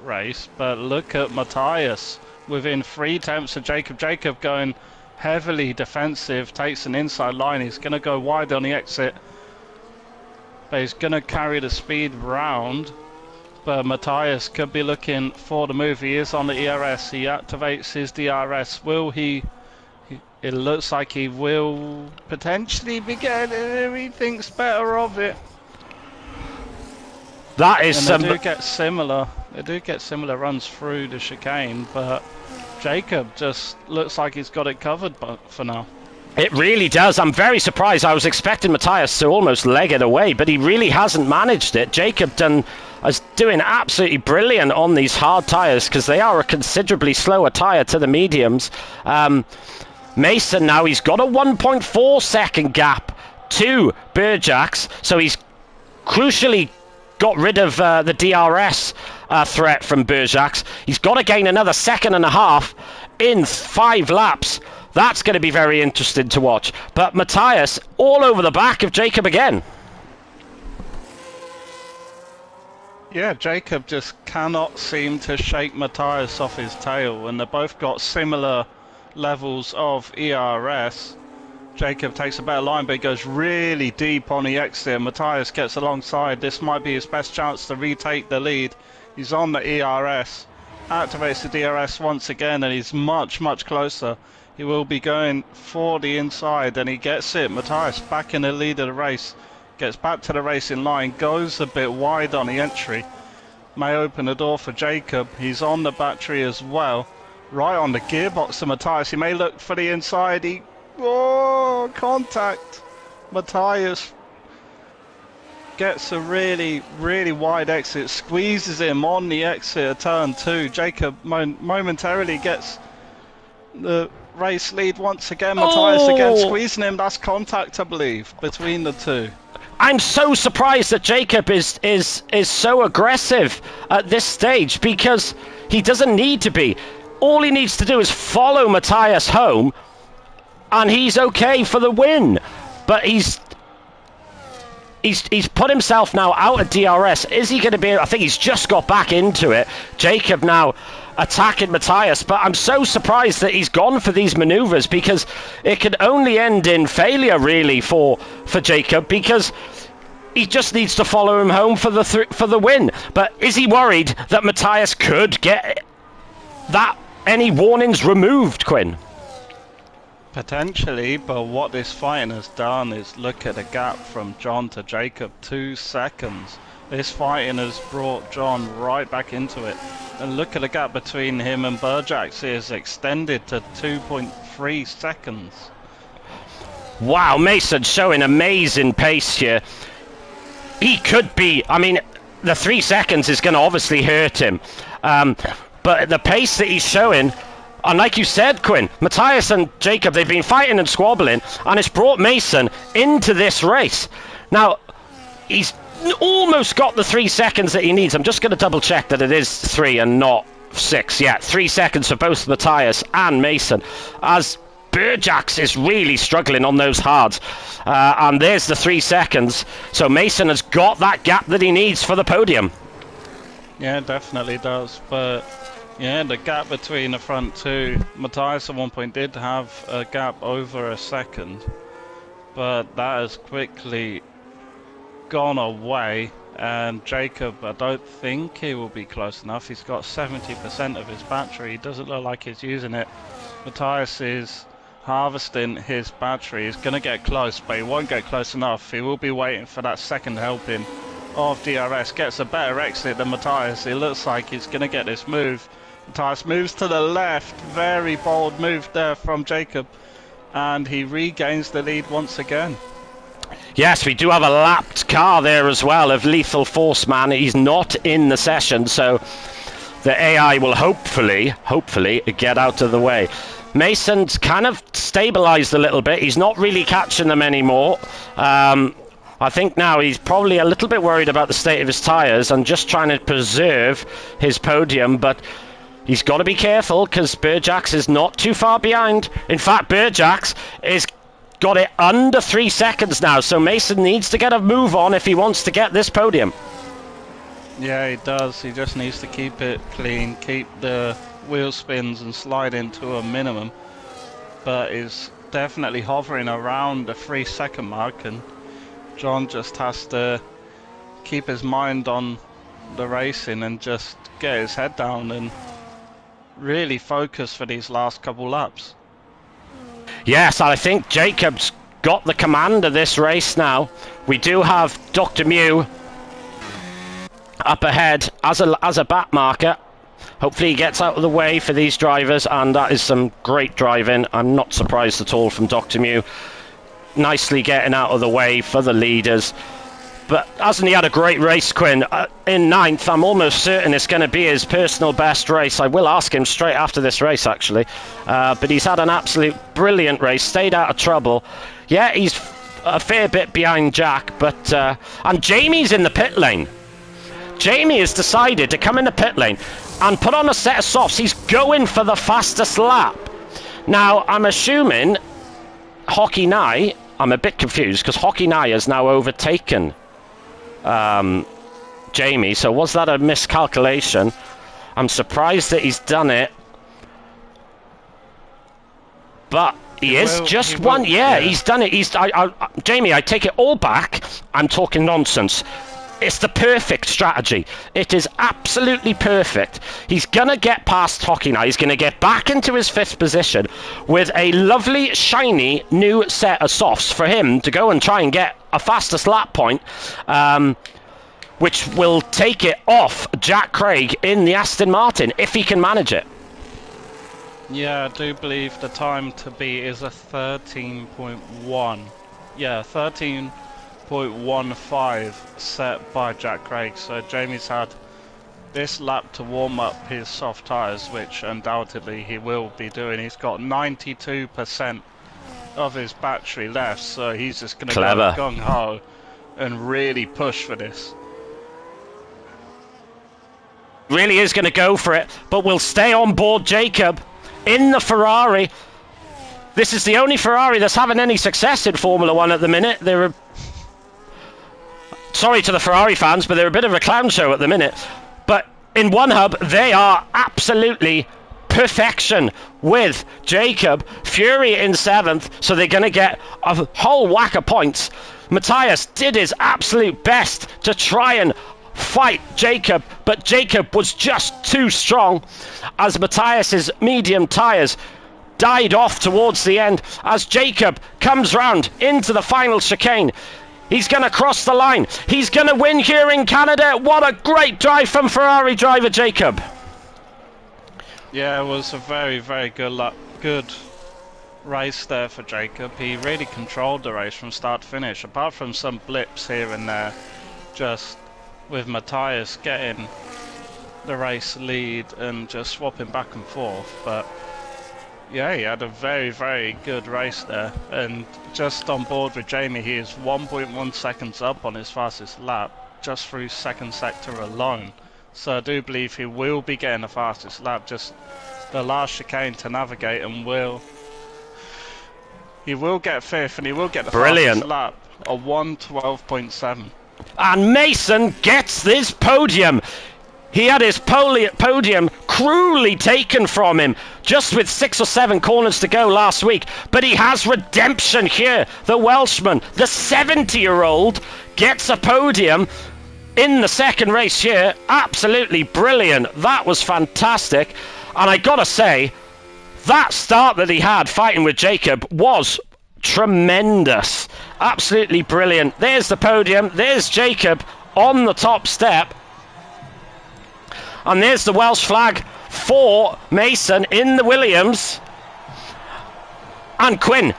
race, but look at Matthias within 3 tenths of Jacob. Jacob going heavily defensive, takes an inside line. He's going to go wide on the exit, but he's going to carry the speed round. But Matthias could be looking for the move. He is on the ERS. He activates his DRS. Will he? It looks like he will potentially be getting it. He thinks better of it. That is and they do get similar. They do get similar runs through the chicane, but Jacob just looks like he's got it covered for now. It really does. I'm very surprised. I was expecting Matthias to almost leg it away, but he really hasn't managed it. Jacob is doing absolutely brilliant on these hard tyres, because they are a considerably slower tyre to the mediums. Mason now, he's got a 1.4 second gap to Berjak's, so he's crucially got rid of the DRS threat from Berjak's. He's got to gain another 1.5 seconds in 5 laps. That's going to be very interesting to watch. But Matthias all over the back of Jacob again. Yeah, Jacob just cannot seem to shake Matthias off his tail, and they've both got similar levels of ERS. Jacob takes a better line, but he goes really deep on the exit. Matthias gets alongside. This might be his best chance to retake the lead. He's on the ERS, activates the DRS once again, and he's much, much closer. He will be going for the inside, and he gets it. Matthias back in the lead of the race, gets back to the racing line, goes a bit wide on the entry. May open the door for Jacob. He's on the battery as well. Right on the gearbox to Matthias. He may look for the inside. Oh, contact. Matthias gets a really, really wide exit, squeezes him on the exit of turn 2. Jacob momentarily gets the race lead once again. Matthias again squeezing him. That's contact, I believe, between the two. I'm so surprised that Jacob is so aggressive at this stage, because he doesn't need to be. All he needs to do is follow Matthias home, and he's okay for the win. But he's put himself now out of DRS. Is he going to be? I think he's just got back into it. Jacob now attacking Matthias, but I'm so surprised that he's gone for these maneuvers, because it could only end in failure really for Jacob, because he just needs to follow him home for the win. But is he worried that Matthias could get any warnings removed, Quinn? Potentially, but what this fighting has done is look at the gap from John to Jacob, 2 seconds. This fighting has brought John right back into it. And look at the gap between him and Burjax is extended to 2.3 seconds. Wow, Mason showing amazing pace here. He could be, I mean, the 3 seconds is going to obviously hurt him. But the pace that he's showing, and like you said, Quinn, Matthias and Jacob, they've been fighting and squabbling, and it's brought Mason into this race. Now, he's almost got the 3 seconds that he needs. I'm just going to double check that it is 3 and not 6. Yeah, 3 seconds for both Matthias and Mason, as Burjax is really struggling on those hards. And there's the 3 seconds. So Mason has got that gap that he needs for the podium. Yeah, definitely does. But yeah, the gap between the front two, Matthias at one point did have a gap over a second, but that has quickly gone away. And Jacob, I don't think he will be close enough. He's got 70% of his battery. He doesn't look like he's using it. Matthias is harvesting his battery. He's going to get close, but he won't get close enough. He will be waiting for that second helping of DRS. Gets a better exit than Matthias. It looks like he's going to get this move. Matthias moves to the left. Very bold move there from Jacob. And he regains the lead once again. Yes, we do have a lapped car there as well of Lethal Force Man. He's not in the session, so the AI will hopefully get out of the way. Mason's kind of stabilized a little bit. He's not really catching them anymore. I think now he's probably a little bit worried about the state of his tyres and just trying to preserve his podium, but he's got to be careful because Burjax is not too far behind. In fact, Burjax is got it under 3 seconds now, so Mason needs to get a move on if he wants to get this podium. Yeah, he does. He just needs to keep it clean, keep the wheel spins and sliding to a minimum, but is definitely hovering around the 3 second mark, and John just has to keep his mind on the racing and just get his head down and really focus for these last couple laps. Yes, I think Jacob's got the command of this race now. We do have Dr. Mew up ahead as a back marker. Hopefully he gets out of the way for these drivers, and that is some great driving. I'm not surprised at all from Dr. Mew. Nicely getting out of the way for the leaders. But hasn't he had a great race, Quinn? In 9th, I'm almost certain it's going to be his personal best race. I will ask him straight after this race, actually. But he's had an absolute brilliant race, stayed out of trouble. Yeah, he's a fair bit behind Jack, but... and Jamie's in the pit lane. Jamie has decided to come in the pit lane and put on a set of softs. He's going for the fastest lap. Now, I'm assuming Hockey Nye... I'm a bit confused because Hockey Nye has now overtaken Jamie, so was that a miscalculation? I'm surprised that he's done it, but he is just one. Yeah, he's done it. Jamie, I take it all back. I'm talking nonsense. It's the perfect strategy. It is absolutely perfect. He's going to get past Hockey now. He's going to get back into his 5th position with a lovely, shiny new set of softs for him to go and try and get a fastest lap point, which will take it off Jack Craig in the Aston Martin, if he can manage it. Yeah, I do believe the time to beat is a 13.1. Yeah, 13.15 set by Jack Craig. So Jamie's had this lap to warm up his soft tyres, which undoubtedly he will be doing. He's got 92% of his battery left, so he's just going to go gung-ho and really push for this. Really is going to go for it, but we'll stay on board Jacob in the Ferrari. This is the only Ferrari that's having any success in Formula 1 at the minute. Sorry to the Ferrari fans, but they're a bit of a clown show at the minute. But in One Hub, they are absolutely perfection with Jacob. Fury in 7th, so they're going to get a whole whack of points. Matthias did his absolute best to try and fight Jacob, but Jacob was just too strong as Matthias's medium tyres died off towards the end as Jacob comes round into the final chicane. He's going to cross the line. He's going to win here in Canada. What a great drive from Ferrari driver Jacob. Yeah, it was a very, very good race there for Jacob. He really controlled the race from start to finish, apart from some blips here and there, just with Matthias getting the race lead and just swapping back and forth. But yeah, he had a very, very good race there, and just on board with Jamie, he is 1.1 seconds up on his fastest lap just through second sector alone. So I do believe he will be getting the fastest lap, just the last chicane to navigate, and he will get fifth, and he will get the fastest lap, a 1:12.7. And Mason gets this podium. He had his podium cruelly taken from him just with 6 or 7 corners to go last week. But he has redemption here. The Welshman, the 70-year-old, gets a podium in the second race here. Absolutely brilliant. That was fantastic. And I gotta say, that start that he had fighting with Jacob was tremendous. Absolutely brilliant. There's the podium. There's Jacob on the top step. And there's the Welsh flag for Mason in the Williams. And Quinn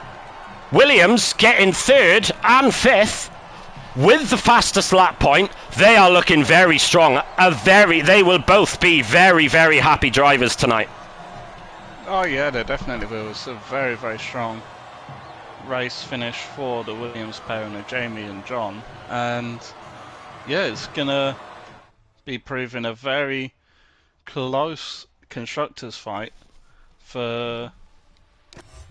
Williams getting third and fifth with the fastest lap point. They are looking very strong. They will both be very, very happy drivers tonight. Oh yeah, they definitely will. It's a very, very strong race finish for the Williams pairing of Jamie and John. And yeah, it's gonna be proving a very close constructors fight for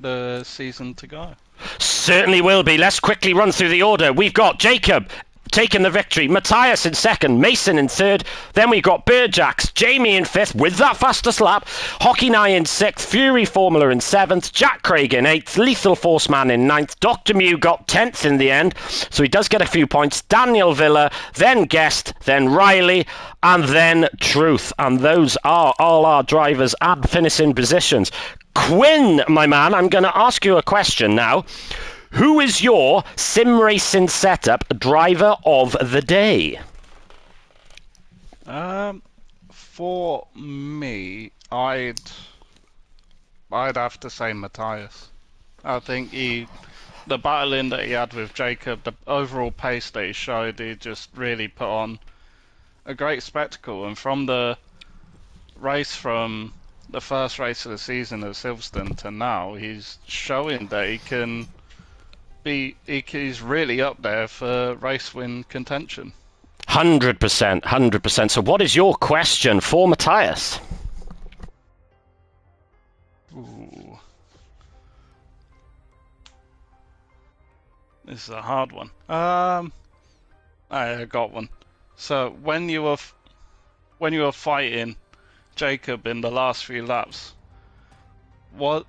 the season to go. Certainly will be. Let's quickly run through the order. We've got Jacob taking the victory, Matthias in second, Mason in third, then we've got Burjax, Jamie in fifth with that fastest lap, Hockey Nye in sixth, Fury Formula in seventh, Jack Craig in eighth, Lethal Force Man in ninth, Dr. Mew got 10th in the end, so he does get a few points, Daniel Villa, then Guest, then Riley, and then Truth, and those are all our drivers and finishing positions. Quinn, my man, I'm going to ask you a question now. Who is your sim racing setup driver of the day? For me, I'd have to say Matthias. I think the battling that he had with Jacob, the overall pace that he showed, he just really put on a great spectacle. And from the first race of the season at Silverstone to now, he's showing that he's really up there for race win contention. 100%. So what is your question for Matthias? Ooh. This is a hard one. I got one. So when you were fighting Jacob in the last few laps, what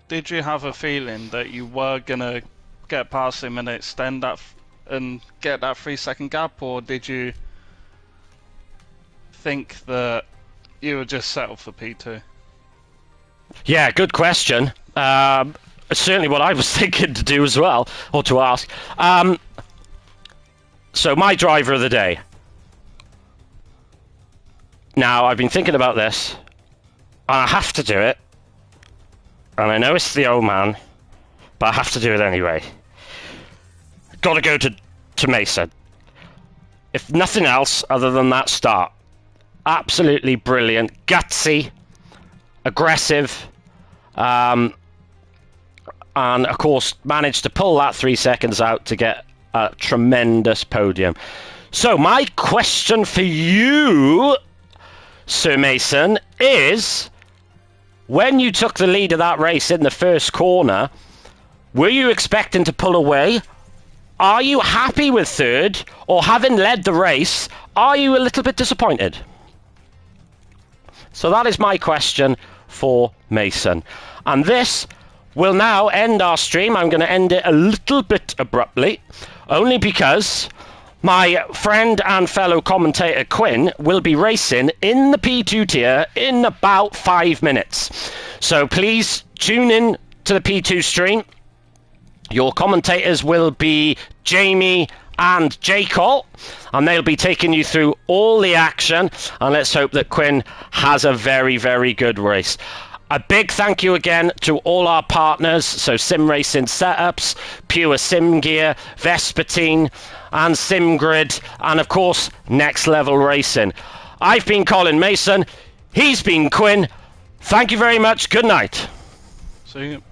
did you have a feeling that you were gonna get past him and extend that and get that 3-second gap, or did you think that you would just settle for P2? Yeah, good question. Certainly what I was thinking to do as well, or to ask. So my driver of the day. Now, I've been thinking about this, and I have to do it. And I know it's the old man, but I have to do it anyway. Got to go to Mason. If nothing else other than that start. Absolutely brilliant, gutsy, aggressive, and of course managed to pull that 3 seconds out to get a tremendous podium. So my question for you, Sir Mason, is when you took the lead of that race in the first corner, were you expecting to pull away? Are you happy with third? Or having led the race, are you a little bit disappointed? So that is my question for Mason. And this will now end our stream. I'm going to end it a little bit abruptly, only because My friend and fellow commentator Quinn will be racing in the P2 tier in about 5 minutes. So please tune in to the P2 stream. Your commentators will be Jamie and J-Call, and they'll be taking you through all the action, and let's hope that Quinn has a very, very good race. A big thank you again to all our partners, so Sim Racing Setups, Pure Sim Gear, Vespertine, and SimGrid, and of course, Next Level Racing. I've been Colin Mason, he's been Quinn. Thank you very much, good night. See you.